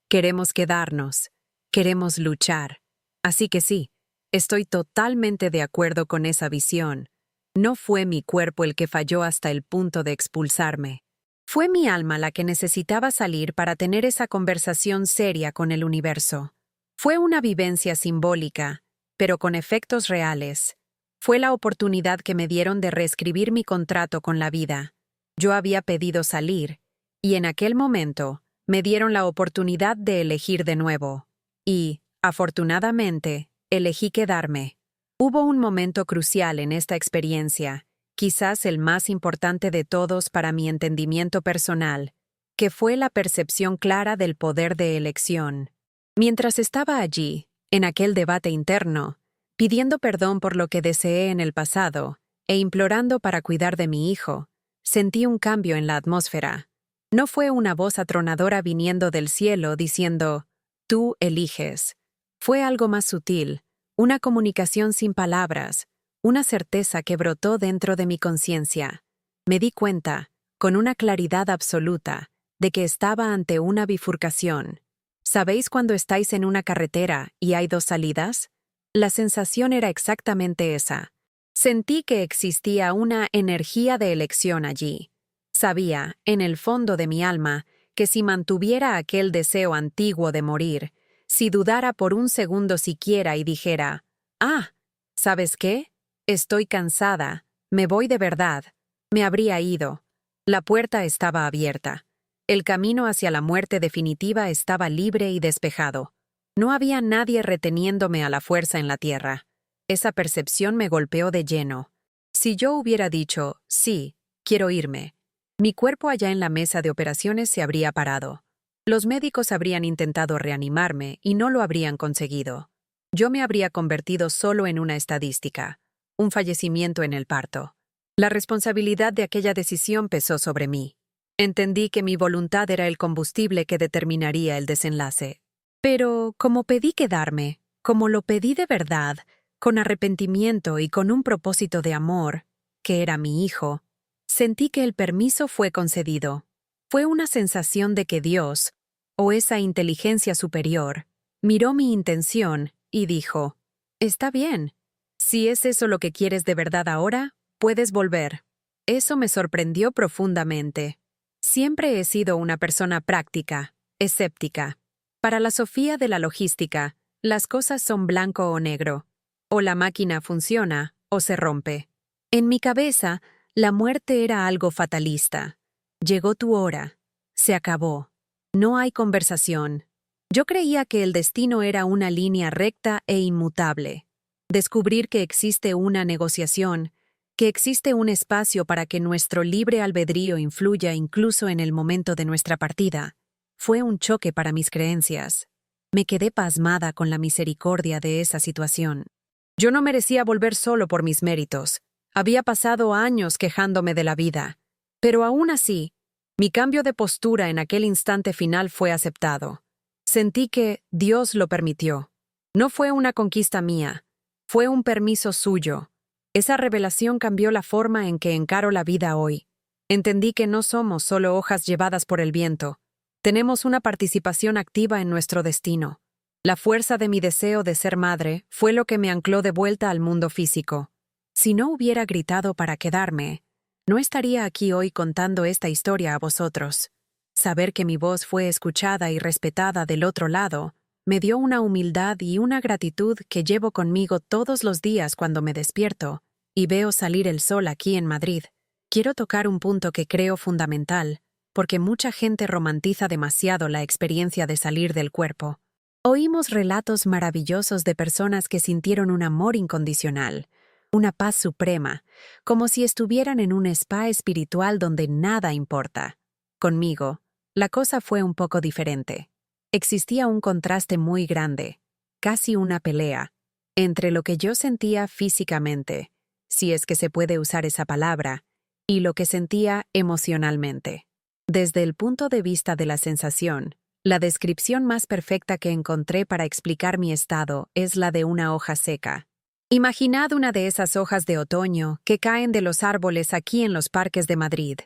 queremos quedarnos, queremos luchar. Así que sí, estoy totalmente de acuerdo con esa visión. No fue mi cuerpo el que falló hasta el punto de expulsarme. Fue mi alma la que necesitaba salir para tener esa conversación seria con el universo. Fue una vivencia simbólica, pero con efectos reales. Fue la oportunidad que me dieron de reescribir mi contrato con la vida. Yo había pedido salir, Y en aquel momento, me dieron la oportunidad de elegir de nuevo. Y, afortunadamente, elegí quedarme. Hubo un momento crucial en esta experiencia, quizás el más importante de todos para mi entendimiento personal, que fue la percepción clara del poder de elección. Mientras estaba allí, en aquel debate interno, pidiendo perdón por lo que deseé en el pasado e implorando para cuidar de mi hijo, sentí un cambio en la atmósfera. No fue una voz atronadora viniendo del cielo diciendo, «Tú eliges». Fue algo más sutil, una comunicación sin palabras, una certeza que brotó dentro de mi conciencia. Me di cuenta, con una claridad absoluta, de que estaba ante una bifurcación. ¿Sabéis cuando estáis en una carretera y hay dos salidas? La sensación era exactamente esa. Sentí que existía una energía de elección allí. Sabía, en el fondo de mi alma, que si mantuviera aquel deseo antiguo de morir, si dudara por un segundo siquiera y dijera, ¿sabes qué? Estoy cansada, me voy de verdad, me habría ido. La puerta estaba abierta. El camino hacia la muerte definitiva estaba libre y despejado. No había nadie reteniéndome a la fuerza en la tierra. Esa percepción me golpeó de lleno. Si yo hubiera dicho, sí, quiero irme, mi cuerpo allá en la mesa de operaciones se habría parado. Los médicos habrían intentado reanimarme y no lo habrían conseguido. Yo me habría convertido solo en una estadística, un fallecimiento en el parto. La responsabilidad de aquella decisión pesó sobre mí. Entendí que mi voluntad era el combustible que determinaría el desenlace. Pero, como pedí quedarme, como lo pedí de verdad, con arrepentimiento y con un propósito de amor, que era mi hijo, sentí que el permiso fue concedido. Fue una sensación de que Dios, o esa inteligencia superior, miró mi intención y dijo, «Está bien. Si es eso lo que quieres de verdad ahora, puedes volver». Eso me sorprendió profundamente. Siempre he sido una persona práctica, escéptica. Para la Sofía de la logística, las cosas son blanco o negro. O la máquina funciona, o se rompe. En mi cabeza, la muerte era algo fatalista. Llegó tu hora. Se acabó. No hay conversación. Yo creía que el destino era una línea recta e inmutable. Descubrir que existe una negociación, que existe un espacio para que nuestro libre albedrío influya incluso en el momento de nuestra partida, fue un choque para mis creencias. Me quedé pasmada con la misericordia de esa situación. Yo no merecía volver solo por mis méritos. Había pasado años quejándome de la vida. Pero aún así, mi cambio de postura en aquel instante final fue aceptado. Sentí que Dios lo permitió. No fue una conquista mía, fue un permiso suyo. Esa revelación cambió la forma en que encaro la vida hoy. Entendí que no somos solo hojas llevadas por el viento. Tenemos una participación activa en nuestro destino. La fuerza de mi deseo de ser madre fue lo que me ancló de vuelta al mundo físico. Si no hubiera gritado para quedarme, no estaría aquí hoy contando esta historia a vosotros. Saber que mi voz fue escuchada y respetada del otro lado me dio una humildad y una gratitud que llevo conmigo todos los días cuando me despierto y veo salir el sol aquí en Madrid. Quiero tocar un punto que creo fundamental, porque mucha gente romantiza demasiado la experiencia de salir del cuerpo. Oímos relatos maravillosos de personas que sintieron un amor incondicional, una paz suprema, como si estuvieran en un spa espiritual donde nada importa. Conmigo, la cosa fue un poco diferente. Existía un contraste muy grande, casi una pelea, entre lo que yo sentía físicamente, si es que se puede usar esa palabra, y lo que sentía emocionalmente. Desde el punto de vista de la sensación, la descripción más perfecta que encontré para explicar mi estado es la de una hoja seca. Imaginad una de esas hojas de otoño que caen de los árboles aquí en los parques de Madrid.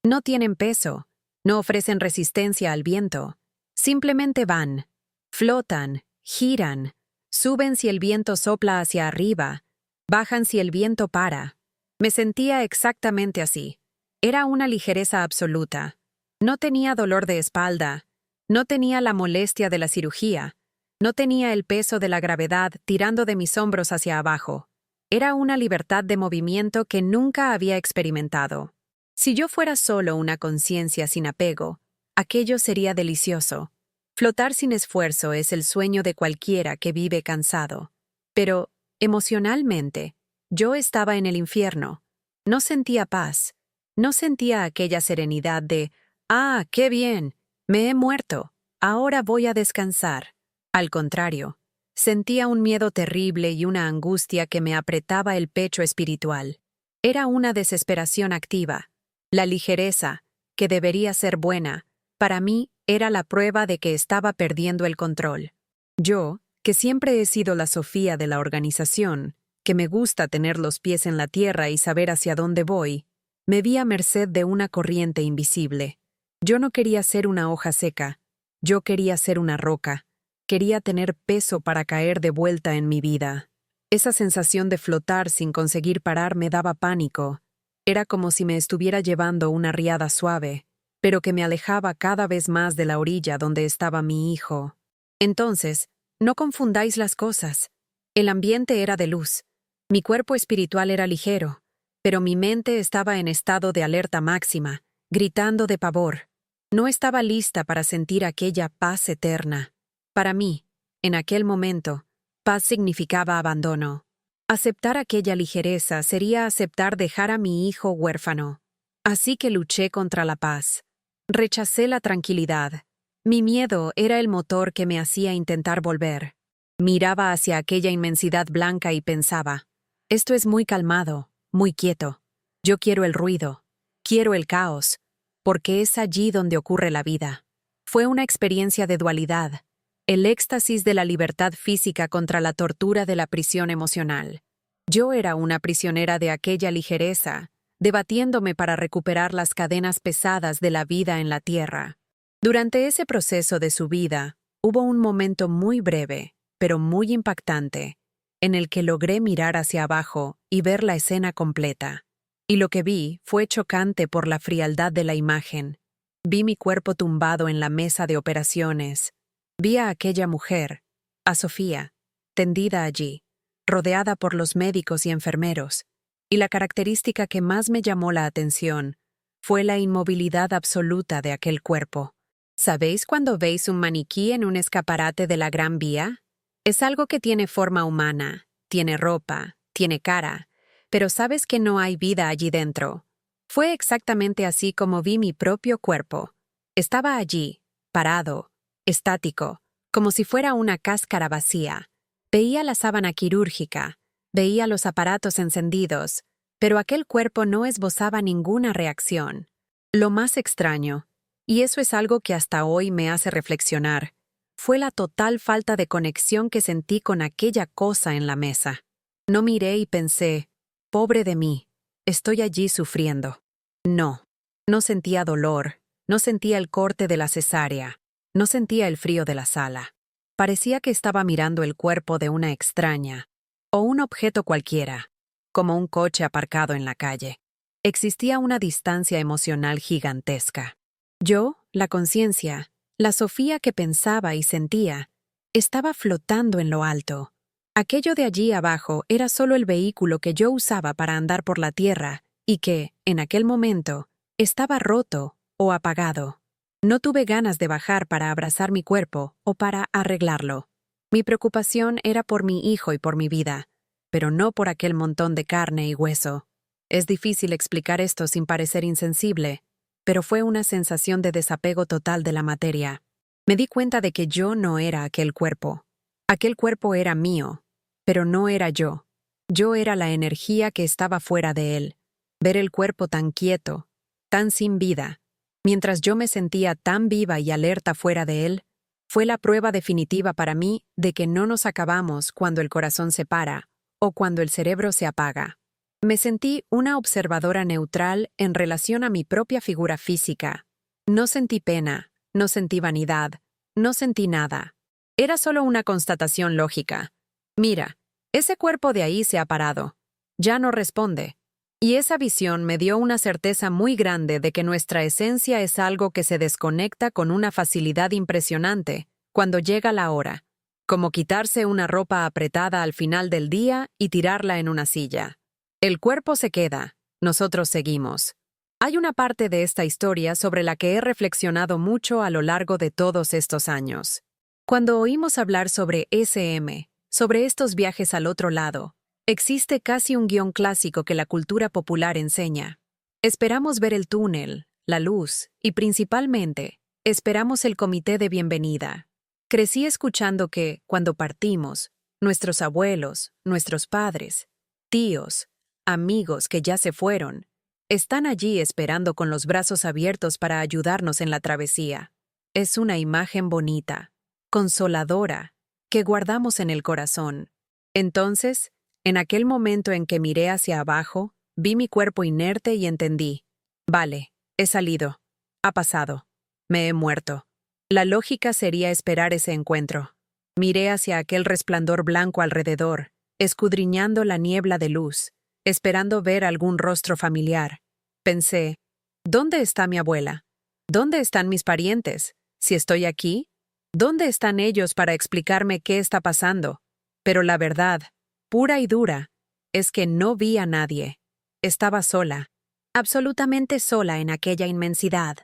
No tienen peso, no ofrecen resistencia al viento. Simplemente van, flotan, giran, suben si el viento sopla hacia arriba, bajan si el viento para. Me sentía exactamente así. Era una ligereza absoluta. No tenía dolor de espalda, no tenía la molestia de la cirugía, no tenía el peso de la gravedad tirando de mis hombros hacia abajo. Era una libertad de movimiento que nunca había experimentado. Si yo fuera solo una conciencia sin apego, Aquello sería delicioso. Flotar sin esfuerzo es el sueño de cualquiera que vive cansado. Pero, emocionalmente, yo estaba en el infierno. No sentía paz. No sentía aquella serenidad de, «Ah, qué bien, me he muerto, ahora voy a descansar». Al contrario, sentía un miedo terrible y una angustia que me apretaba el pecho espiritual. Era una desesperación activa. La ligereza, que debería ser buena, para mí era la prueba de que estaba perdiendo el control. Yo, que siempre he sido la Sofía de la organización, que me gusta tener los pies en la tierra y saber hacia dónde voy, me vi a merced de una corriente invisible. Yo no quería ser una hoja seca, yo quería ser una roca, quería tener peso para caer de vuelta en mi vida. Esa sensación de flotar sin conseguir parar me daba pánico. Era como si me estuviera llevando una riada suave, pero que me alejaba cada vez más de la orilla donde estaba mi hijo. Entonces, no confundáis las cosas. El ambiente era de luz. Mi cuerpo espiritual era ligero, pero mi mente estaba en estado de alerta máxima, gritando de pavor. No estaba lista para sentir aquella paz eterna. Para mí, en aquel momento, paz significaba abandono. Aceptar aquella ligereza sería aceptar dejar a mi hijo huérfano. Así que luché contra la paz. Rechacé la tranquilidad. Mi miedo era el motor que me hacía intentar volver. Miraba hacia aquella inmensidad blanca y pensaba, esto es muy calmado, muy quieto. Yo quiero el ruido, quiero el caos, porque es allí donde ocurre la vida. Fue una experiencia de dualidad, el éxtasis de la libertad física contra la tortura de la prisión emocional. Yo era una prisionera de aquella ligereza, debatiéndome para recuperar las cadenas pesadas de la vida en la tierra. Durante ese proceso de subida, hubo un momento muy breve, pero muy impactante, en el que logré mirar hacia abajo y ver la escena completa. Y lo que vi fue chocante por la frialdad de la imagen. Vi mi cuerpo tumbado en la mesa de operaciones. Vi a aquella mujer, a Sofía, tendida allí, rodeada por los médicos y enfermeros. Y la característica que más me llamó la atención fue la inmovilidad absoluta de aquel cuerpo. ¿Sabéis cuando veis un maniquí en un escaparate de la Gran Vía? Es algo que tiene forma humana, tiene ropa, tiene cara, pero sabes que no hay vida allí dentro. Fue exactamente así como vi mi propio cuerpo. Estaba allí, parado, estático, como si fuera una cáscara vacía. Veía la sábana quirúrgica, veía los aparatos encendidos, pero aquel cuerpo no esbozaba ninguna reacción. Lo más extraño, y eso es algo que hasta hoy me hace reflexionar, fue la total falta de conexión que sentí con aquella cosa en la mesa. No miré y pensé, pobre de mí, estoy allí sufriendo. No, no sentía dolor, no sentía el corte de la cesárea, no sentía el frío de la sala. Parecía que estaba mirando el cuerpo de una extraña, o un objeto cualquiera, como un coche aparcado en la calle. Existía una distancia emocional gigantesca. Yo, la conciencia, la Sofía que pensaba y sentía, estaba flotando en lo alto. Aquello de allí abajo era solo el vehículo que yo usaba para andar por la tierra y que, en aquel momento, estaba roto o apagado. No tuve ganas de bajar para abrazar mi cuerpo o para arreglarlo. Mi preocupación era por mi hijo y por mi vida, pero no por aquel montón de carne y hueso. Es difícil explicar esto sin parecer insensible, pero fue una sensación de desapego total de la materia. Me di cuenta de que yo no era aquel cuerpo. Aquel cuerpo era mío, pero no era yo. Yo era la energía que estaba fuera de él. Ver el cuerpo tan quieto, tan sin vida, mientras yo me sentía tan viva y alerta fuera de él, fue la prueba definitiva para mí de que no nos acabamos cuando el corazón se para o cuando el cerebro se apaga. Me sentí una observadora neutral en relación a mi propia figura física. No sentí pena, no sentí vanidad, no sentí nada. Era solo una constatación lógica. Mira, ese cuerpo de ahí se ha parado. Ya no responde. Y esa visión me dio una certeza muy grande de que nuestra esencia es algo que se desconecta con una facilidad impresionante cuando llega la hora, como quitarse una ropa apretada al final del día y tirarla en una silla. El cuerpo se queda, nosotros seguimos. Hay una parte de esta historia sobre la que he reflexionado mucho a lo largo de todos estos años. Cuando oímos hablar sobre SM, sobre estos viajes al otro lado, existe casi un guión clásico que la cultura popular enseña. Esperamos ver el túnel, la luz y, principalmente, esperamos el comité de bienvenida. Crecí escuchando que, cuando partimos, nuestros abuelos, nuestros padres, tíos, amigos que ya se fueron, están allí esperando con los brazos abiertos para ayudarnos en la travesía. Es una imagen bonita, consoladora, que guardamos en el corazón. Entonces, en aquel momento en que miré hacia abajo, vi mi cuerpo inerte y entendí. Vale, he salido. Ha pasado. Me he muerto. La lógica sería esperar ese encuentro. Miré hacia aquel resplandor blanco alrededor, escudriñando la niebla de luz, esperando ver algún rostro familiar. Pensé, ¿dónde está mi abuela? ¿Dónde están mis parientes? Si estoy aquí, ¿dónde están ellos para explicarme qué está pasando? Pero la verdad, pura y dura, es que no vi a nadie. Estaba sola, absolutamente sola en aquella inmensidad.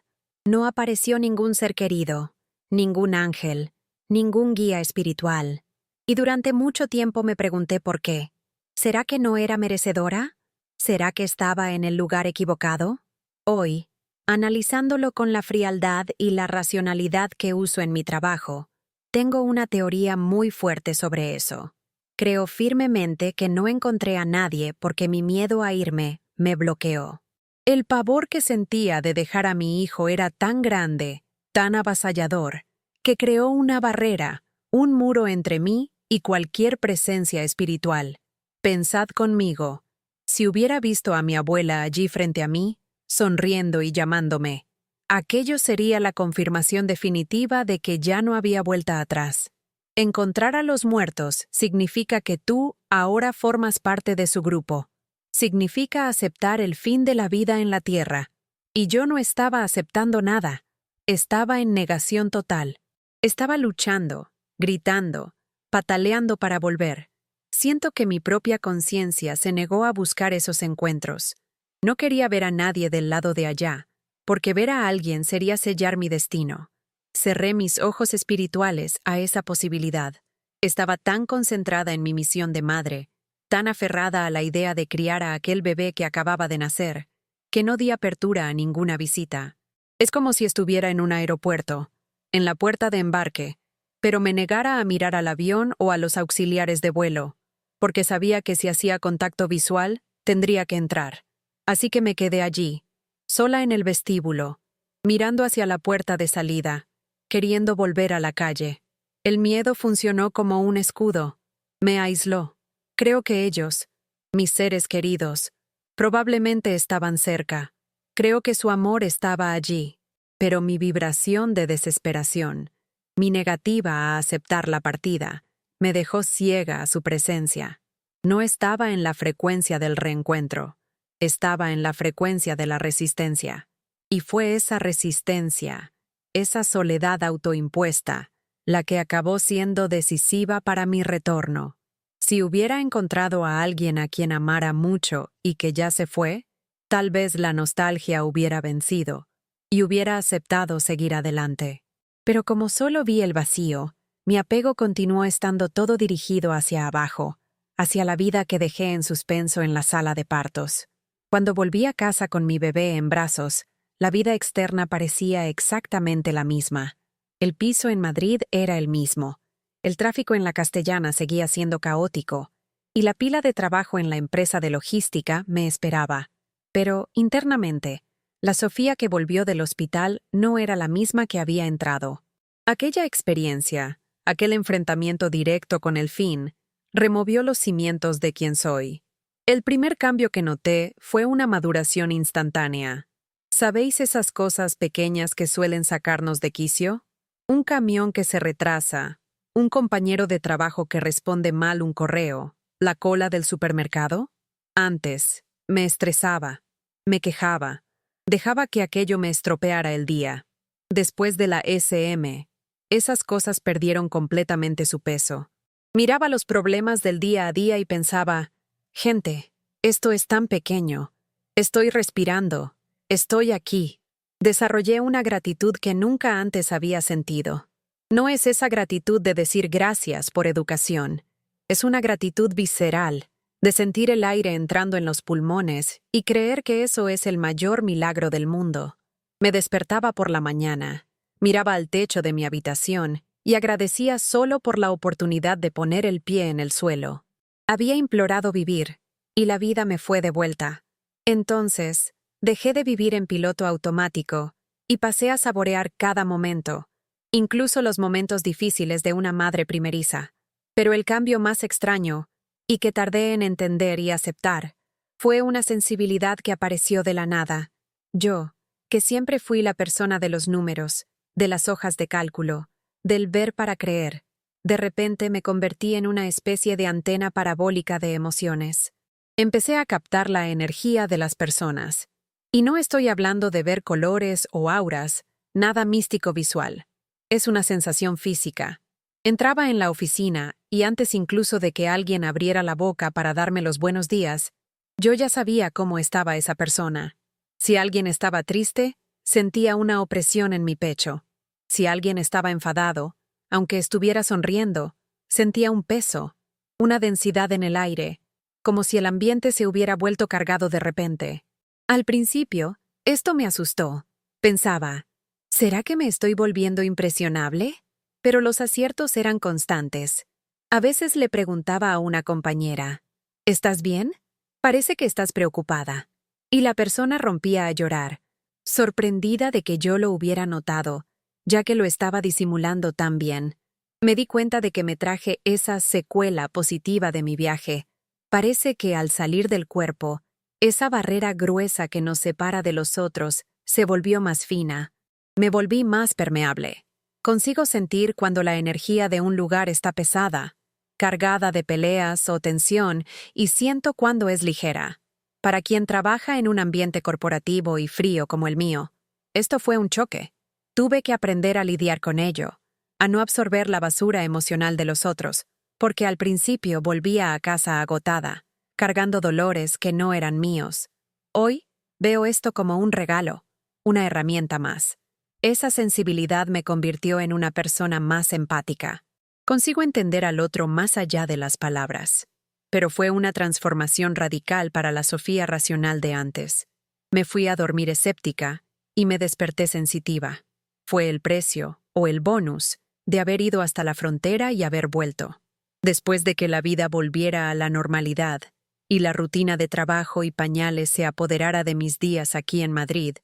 No apareció ningún ser querido, ningún ángel, ningún guía espiritual. Y durante mucho tiempo me pregunté por qué. ¿Será que no era merecedora? ¿Será que estaba en el lugar equivocado? Hoy, analizándolo con la frialdad y la racionalidad que uso en mi trabajo, tengo una teoría muy fuerte sobre eso. Creo firmemente que no encontré a nadie porque mi miedo a irme me bloqueó. El pavor que sentía de dejar a mi hijo era tan grande, tan avasallador, que creó una barrera, un muro entre mí y cualquier presencia espiritual. Pensad conmigo, si hubiera visto a mi abuela allí frente a mí, sonriendo y llamándome, aquello sería la confirmación definitiva de que ya no había vuelta atrás. Encontrar a los muertos significa que tú ahora formas parte de su grupo. Significa aceptar el fin de la vida en la tierra. Y yo no estaba aceptando nada. Estaba en negación total. Estaba luchando, gritando, pataleando para volver. Siento que mi propia conciencia se negó a buscar esos encuentros. No quería ver a nadie del lado de allá, porque ver a alguien sería sellar mi destino. Cerré mis ojos espirituales a esa posibilidad. Estaba tan concentrada en mi misión de madre, tan aferrada a la idea de criar a aquel bebé que acababa de nacer, que no di apertura a ninguna visita. Es como si estuviera en un aeropuerto, en la puerta de embarque, pero me negara a mirar al avión o a los auxiliares de vuelo, porque sabía que si hacía contacto visual, tendría que entrar. Así que me quedé allí, sola en el vestíbulo, mirando hacia la puerta de salida, queriendo volver a la calle. El miedo funcionó como un escudo. Me aisló. Creo que ellos, mis seres queridos, probablemente estaban cerca. Creo que su amor estaba allí, pero mi vibración de desesperación, mi negativa a aceptar la partida, me dejó ciega a su presencia. No estaba en la frecuencia del reencuentro, estaba en la frecuencia de la resistencia. Y fue esa resistencia, esa soledad autoimpuesta, la que acabó siendo decisiva para mi retorno. Si hubiera encontrado a alguien a quien amara mucho y que ya se fue, tal vez la nostalgia hubiera vencido y hubiera aceptado seguir adelante. Pero como solo vi el vacío, mi apego continuó estando todo dirigido hacia abajo, hacia la vida que dejé en suspenso en la sala de partos. Cuando volví a casa con mi bebé en brazos, la vida externa parecía exactamente la misma. El piso en Madrid era el mismo. El tráfico en la Castellana seguía siendo caótico, y la pila de trabajo en la empresa de logística me esperaba. Pero, internamente, la Sofía que volvió del hospital no era la misma que había entrado. Aquella experiencia, aquel enfrentamiento directo con el fin, removió los cimientos de quien soy. El primer cambio que noté fue una maduración instantánea. ¿Sabéis esas cosas pequeñas que suelen sacarnos de quicio? Un camión que se retrasa, un compañero de trabajo que responde mal un correo, la cola del supermercado. Antes, me estresaba, me quejaba, dejaba que aquello me estropeara el día. Después de la SM, esas cosas perdieron completamente su peso. Miraba los problemas del día a día y pensaba, gente, esto es tan pequeño, estoy respirando, Estoy aquí. Desarrollé una gratitud que nunca antes había sentido. No es esa gratitud de decir gracias por educación. Es una gratitud visceral, de sentir el aire entrando en los pulmones y creer que eso es el mayor milagro del mundo. Me despertaba por la mañana, miraba al techo de mi habitación y agradecía solo por la oportunidad de poner el pie en el suelo. Había implorado vivir, y la vida me fue de vuelta. Entonces, dejé de vivir en piloto automático y pasé a saborear cada momento, incluso los momentos difíciles de una madre primeriza. Pero el cambio más extraño, y que tardé en entender y aceptar, fue una sensibilidad que apareció de la nada. Yo, que siempre fui la persona de los números, de las hojas de cálculo, del ver para creer, de repente me convertí en una especie de antena parabólica de emociones. Empecé a captar la energía de las personas. Y no estoy hablando de ver colores o auras, nada místico visual. Es una sensación física. Entraba en la oficina y antes incluso de que alguien abriera la boca para darme los buenos días, yo ya sabía cómo estaba esa persona. Si alguien estaba triste, sentía una opresión en mi pecho. Si alguien estaba enfadado, aunque estuviera sonriendo, sentía un peso, una densidad en el aire, como si el ambiente se hubiera vuelto cargado de repente. Al principio, esto me asustó. Pensaba, ¿será que me estoy volviendo impresionable? Pero los aciertos eran constantes. A veces le preguntaba a una compañera, ¿estás bien? Parece que estás preocupada. Y la persona rompía a llorar, sorprendida de que yo lo hubiera notado, ya que lo estaba disimulando tan bien. Me di cuenta de que me traje esa secuela positiva de mi viaje. Parece que al salir del cuerpo, esa barrera gruesa que nos separa de los otros se volvió más fina. Me volví más permeable. Consigo sentir cuando la energía de un lugar está pesada, cargada de peleas o tensión, y siento cuando es ligera. Para quien trabaja en un ambiente corporativo y frío como el mío, esto fue un choque. Tuve que aprender a lidiar con ello, a no absorber la basura emocional de los otros, porque al principio volvía a casa agotada, cargando dolores que no eran míos. Hoy veo esto como un regalo, una herramienta más. Esa sensibilidad me convirtió en una persona más empática. Consigo entender al otro más allá de las palabras. Pero fue una transformación radical para la Sofía racional de antes. Me fui a dormir escéptica y me desperté sensitiva. Fue el precio, o el bonus, de haber ido hasta la frontera y haber vuelto. Después de que la vida volviera a la normalidad y la rutina de trabajo y pañales se apoderara de mis días aquí en Madrid,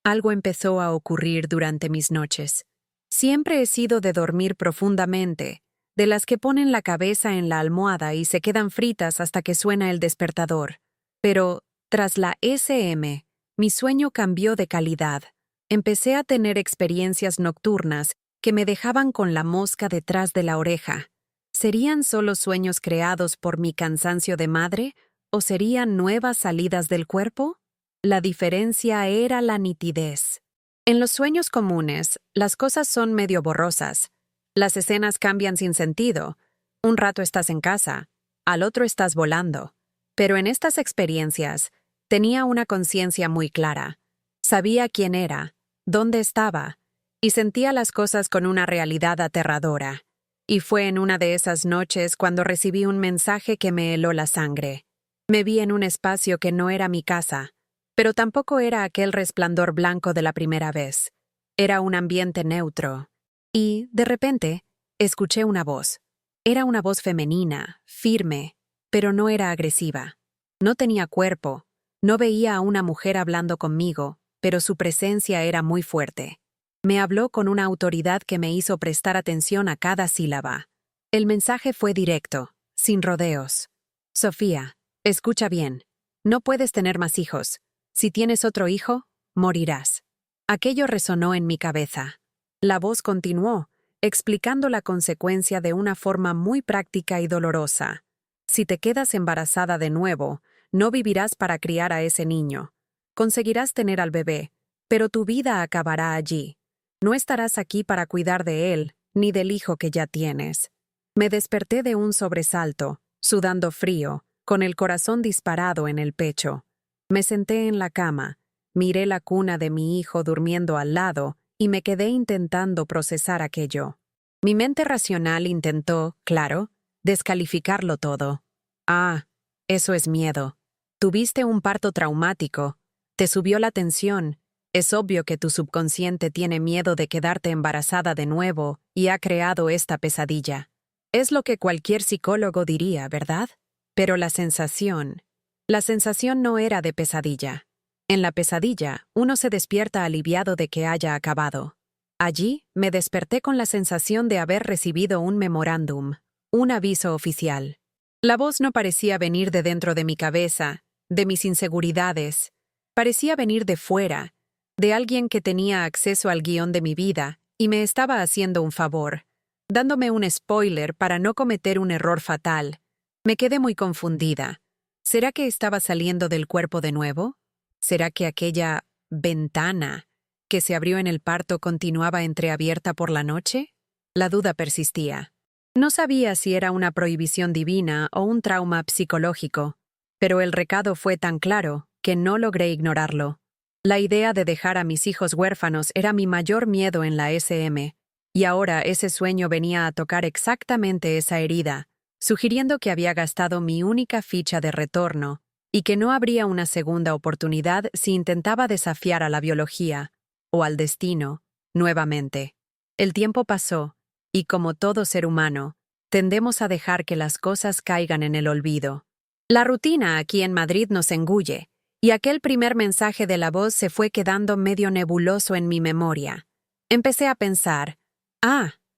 algo empezó a ocurrir durante mis noches. Siempre he sido de dormir profundamente, de las que ponen la cabeza en la almohada y se quedan fritas hasta que suena el despertador. Pero, tras la SM, mi sueño cambió de calidad. Empecé a tener experiencias nocturnas que me dejaban con la mosca detrás de la oreja. ¿Serían solo sueños creados por mi cansancio de madre o serían nuevas salidas del cuerpo? La diferencia era la nitidez. En los sueños comunes, las cosas son medio borrosas. Las escenas cambian sin sentido. Un rato estás en casa, al otro estás volando. Pero en estas experiencias, tenía una conciencia muy clara. Sabía quién era, dónde estaba, y sentía las cosas con una realidad aterradora. Y fue en una de esas noches cuando recibí un mensaje que me heló la sangre. Me vi en un espacio que no era mi casa, pero tampoco era aquel resplandor blanco de la primera vez. Era un ambiente neutro. Y, de repente, escuché una voz. Era una voz femenina, firme, pero no era agresiva. No tenía cuerpo. No veía a una mujer hablando conmigo, pero su presencia era muy fuerte. Me habló con una autoridad que me hizo prestar atención a cada sílaba. El mensaje fue directo, sin rodeos. Sofía, escucha bien. No puedes tener más hijos. Si tienes otro hijo, morirás. Aquello resonó en mi cabeza. La voz continuó, explicando la consecuencia de una forma muy práctica y dolorosa. Si te quedas embarazada de nuevo, no vivirás para criar a ese niño. Conseguirás tener al bebé, pero tu vida acabará allí. No estarás aquí para cuidar de él, ni del hijo que ya tienes. Me desperté de un sobresalto, sudando frío, con el corazón disparado en el pecho. Me senté en la cama, Miré la cuna de mi hijo durmiendo al lado y me quedé intentando procesar aquello. Mi mente racional intentó, claro, descalificarlo todo. Ah, eso es miedo. Tuviste un parto traumático. Te subió la tensión. Es obvio que tu subconsciente tiene miedo de quedarte embarazada de nuevo y ha creado esta pesadilla. Es lo que cualquier psicólogo diría, ¿verdad? Pero la sensación no era de pesadilla. En la pesadilla, uno se despierta aliviado de que haya acabado. Allí, me desperté con la sensación de haber recibido un memorándum, un aviso oficial. La voz no parecía venir de dentro de mi cabeza, de mis inseguridades. Parecía venir de fuera, de alguien que tenía acceso al guión de mi vida y me estaba haciendo un favor, dándome un spoiler para no cometer un error fatal. Me quedé muy confundida. ¿Será que estaba saliendo del cuerpo de nuevo? ¿Será que aquella ventana que se abrió en el parto continuaba entreabierta por la noche? La duda persistía. No sabía si era una prohibición divina o un trauma psicológico, pero el recado fue tan claro que no logré ignorarlo. La idea de dejar a mis hijos huérfanos era mi mayor miedo en la SM, y ahora ese sueño venía a tocar exactamente esa herida, sugiriendo que había gastado mi única ficha de retorno y que no habría una segunda oportunidad si intentaba desafiar a la biología o al destino nuevamente. El tiempo pasó, y como todo ser humano, tendemos a dejar que las cosas caigan en el olvido. La rutina aquí en Madrid nos engulle, y aquel primer mensaje de la voz se fue quedando medio nebuloso en mi memoria. Empecé a pensar,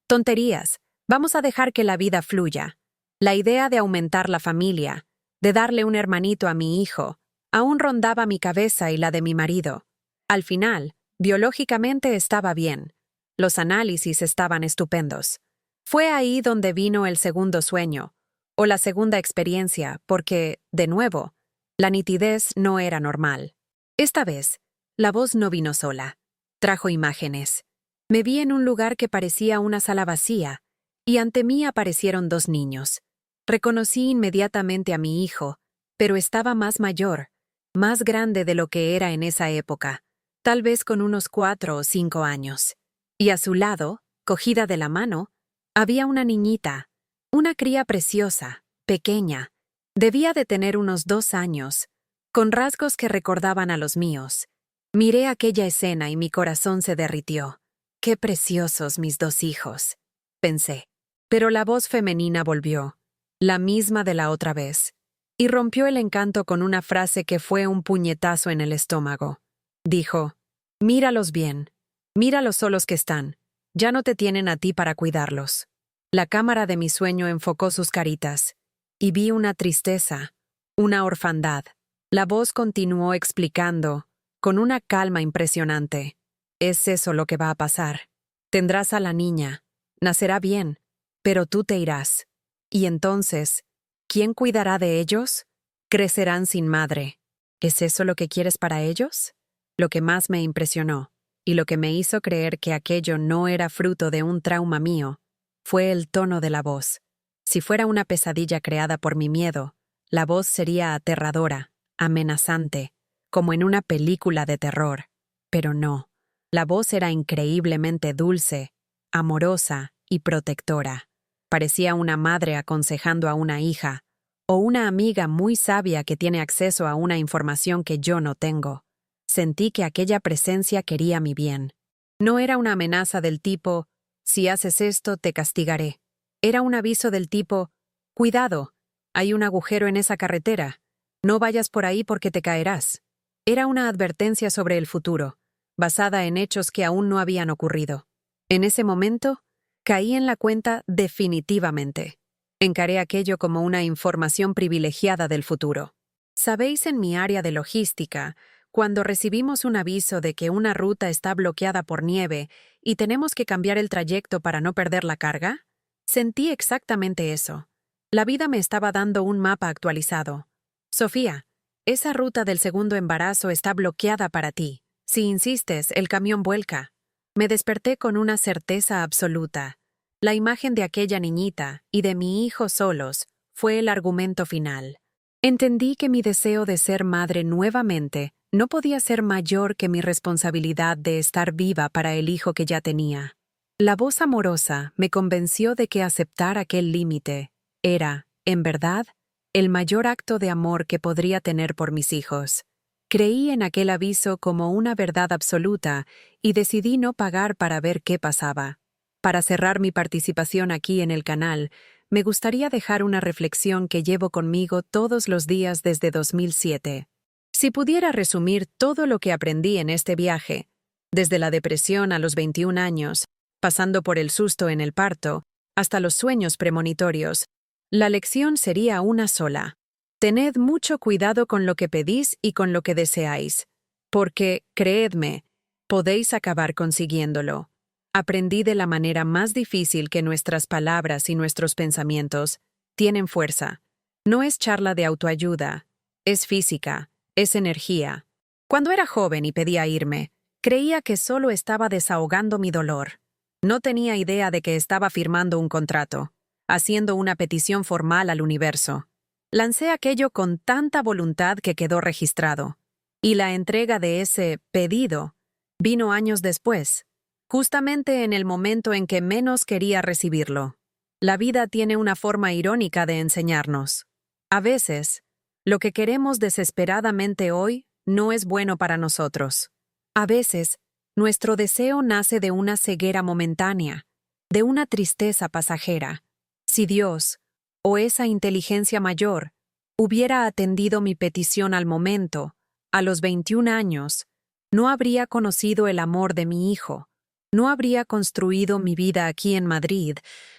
tonterías, vamos a dejar que la vida fluya. La idea de aumentar la familia, de darle un hermanito a mi hijo, aún rondaba mi cabeza y la de mi marido. Al final, biológicamente estaba bien. Los análisis estaban estupendos. Fue ahí donde vino el segundo sueño, o la segunda experiencia, porque, de nuevo, la nitidez no era normal. Esta vez, la voz no vino sola. Trajo imágenes. Me vi en un lugar que parecía una sala vacía, y ante mí aparecieron dos niños. Reconocí inmediatamente a mi hijo, pero estaba más mayor, más grande de lo que era en esa época, tal vez con unos 4 o 5 años. Y a su lado, cogida de la mano, había una niñita, una cría preciosa, pequeña. Debía de tener unos 2 años, con rasgos que recordaban a los míos. Miré aquella escena y mi corazón se derritió. ¡Qué preciosos mis 2 hijos!, pensé. Pero la voz femenina volvió, la misma de la otra vez, y rompió el encanto con una frase que fue un puñetazo en el estómago. Dijo, «Míralos bien, mira los solos que están, ya no te tienen a ti para cuidarlos». La cámara de mi sueño enfocó sus caritas, y vi una tristeza, una orfandad. La voz continuó explicando, con una calma impresionante. «Es eso lo que va a pasar. Tendrás a la niña, nacerá bien, pero tú te irás. Y entonces, ¿quién cuidará de ellos? Crecerán sin madre. ¿Es eso lo que quieres para ellos?». Lo que más me impresionó, y lo que me hizo creer que aquello no era fruto de un trauma mío, fue el tono de la voz. Si fuera una pesadilla creada por mi miedo, la voz sería aterradora, amenazante, como en una película de terror. Pero no, la voz era increíblemente dulce, amorosa y protectora. Parecía una madre aconsejando a una hija, o una amiga muy sabia que tiene acceso a una información que yo no tengo. Sentí que aquella presencia quería mi bien. No era una amenaza del tipo, «Si haces esto, te castigaré». Era un aviso del tipo, «Cuidado, hay un agujero en esa carretera. No vayas por ahí porque te caerás». Era una advertencia sobre el futuro, basada en hechos que aún no habían ocurrido. En ese momento, caí en la cuenta definitivamente. Encaré aquello como una información privilegiada del futuro. Sabéis, en mi área de logística, cuando recibimos un aviso de que una ruta está bloqueada por nieve y tenemos que cambiar el trayecto para no perder la carga, sentí exactamente eso. La vida me estaba dando un mapa actualizado. «Sofía, esa ruta del segundo embarazo está bloqueada para ti. Si insistes, el camión vuelca». Me desperté con una certeza absoluta. La imagen de aquella niñita y de mi hijo solos fue el argumento final. Entendí que mi deseo de ser madre nuevamente no podía ser mayor que mi responsabilidad de estar viva para el hijo que ya tenía. La voz amorosa me convenció de que aceptar aquel límite era, en verdad, el mayor acto de amor que podría tener por mis hijos. Creí en aquel aviso como una verdad absoluta y decidí no pagar para ver qué pasaba. Para cerrar mi participación aquí en el canal, me gustaría dejar una reflexión que llevo conmigo todos los días desde 2007. Si pudiera resumir todo lo que aprendí en este viaje, desde la depresión a los 21 años, pasando por el susto en el parto, hasta los sueños premonitorios, la lección sería una sola. Tened mucho cuidado con lo que pedís y con lo que deseáis, porque, creedme, podéis acabar consiguiéndolo. Aprendí de la manera más difícil que nuestras palabras y nuestros pensamientos tienen fuerza. No es charla de autoayuda, es física, es energía. Cuando era joven y pedía irme, creía que solo estaba desahogando mi dolor. No tenía idea de que estaba firmando un contrato, haciendo una petición formal al universo. Lancé aquello con tanta voluntad que quedó registrado. Y la entrega de ese pedido vino años después, justamente en el momento en que menos quería recibirlo. La vida tiene una forma irónica de enseñarnos. A veces, lo que queremos desesperadamente hoy no es bueno para nosotros. A veces, nuestro deseo nace de una ceguera momentánea, de una tristeza pasajera. Si Dios, o esa inteligencia mayor, hubiera atendido mi petición al momento, a los 21 años, no habría conocido el amor de mi hijo, no habría construido mi vida aquí en Madrid,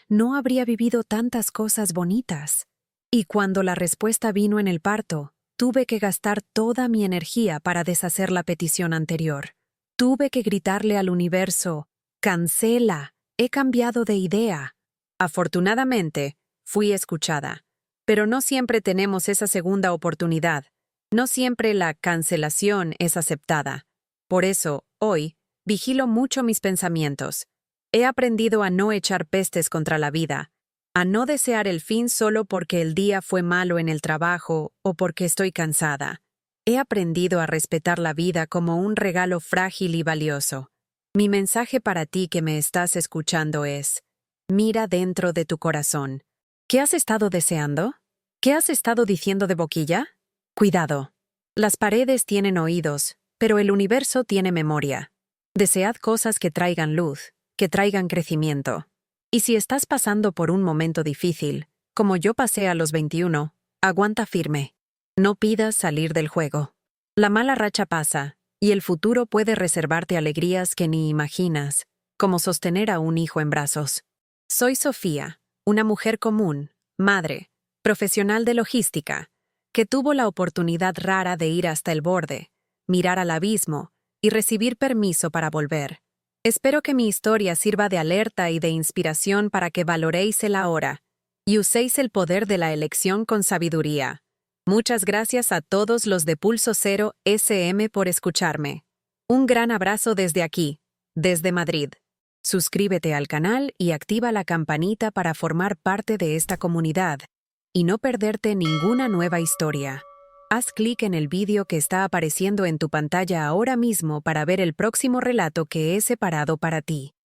no habría vivido tantas cosas bonitas. Y cuando la respuesta vino en el parto, tuve que gastar toda mi energía para deshacer la petición anterior. Tuve que gritarle al universo, «Cancela, he cambiado de idea». Afortunadamente, fui escuchada. Pero no siempre tenemos esa segunda oportunidad. No siempre la cancelación es aceptada. Por eso, hoy, vigilo mucho mis pensamientos. He aprendido a no echar pestes contra la vida, a no desear el fin solo porque el día fue malo en el trabajo o porque estoy cansada. He aprendido a respetar la vida como un regalo frágil y valioso. Mi mensaje para ti que me estás escuchando es: mira dentro de tu corazón. ¿Qué has estado deseando? ¿Qué has estado diciendo de boquilla? Cuidado. Las paredes tienen oídos, pero el universo tiene memoria. Desead cosas que traigan luz, que traigan crecimiento. Y si estás pasando por un momento difícil, como yo pasé a los 21, aguanta firme. No pidas salir del juego. La mala racha pasa, y el futuro puede reservarte alegrías que ni imaginas, como sostener a un hijo en brazos. Soy Sofía, una mujer común, madre, profesional de logística, que tuvo la oportunidad rara de ir hasta el borde, mirar al abismo y recibir permiso para volver. Espero que mi historia sirva de alerta y de inspiración para que valoréis el ahora y uséis el poder de la elección con sabiduría. Muchas gracias a todos los de Pulso Cero SM por escucharme. Un gran abrazo desde aquí, desde Madrid. Suscríbete al canal y activa la campanita para formar parte de esta comunidad y no perderte ninguna nueva historia. Haz clic en el vídeo que está apareciendo en tu pantalla ahora mismo para ver el próximo relato que he separado para ti.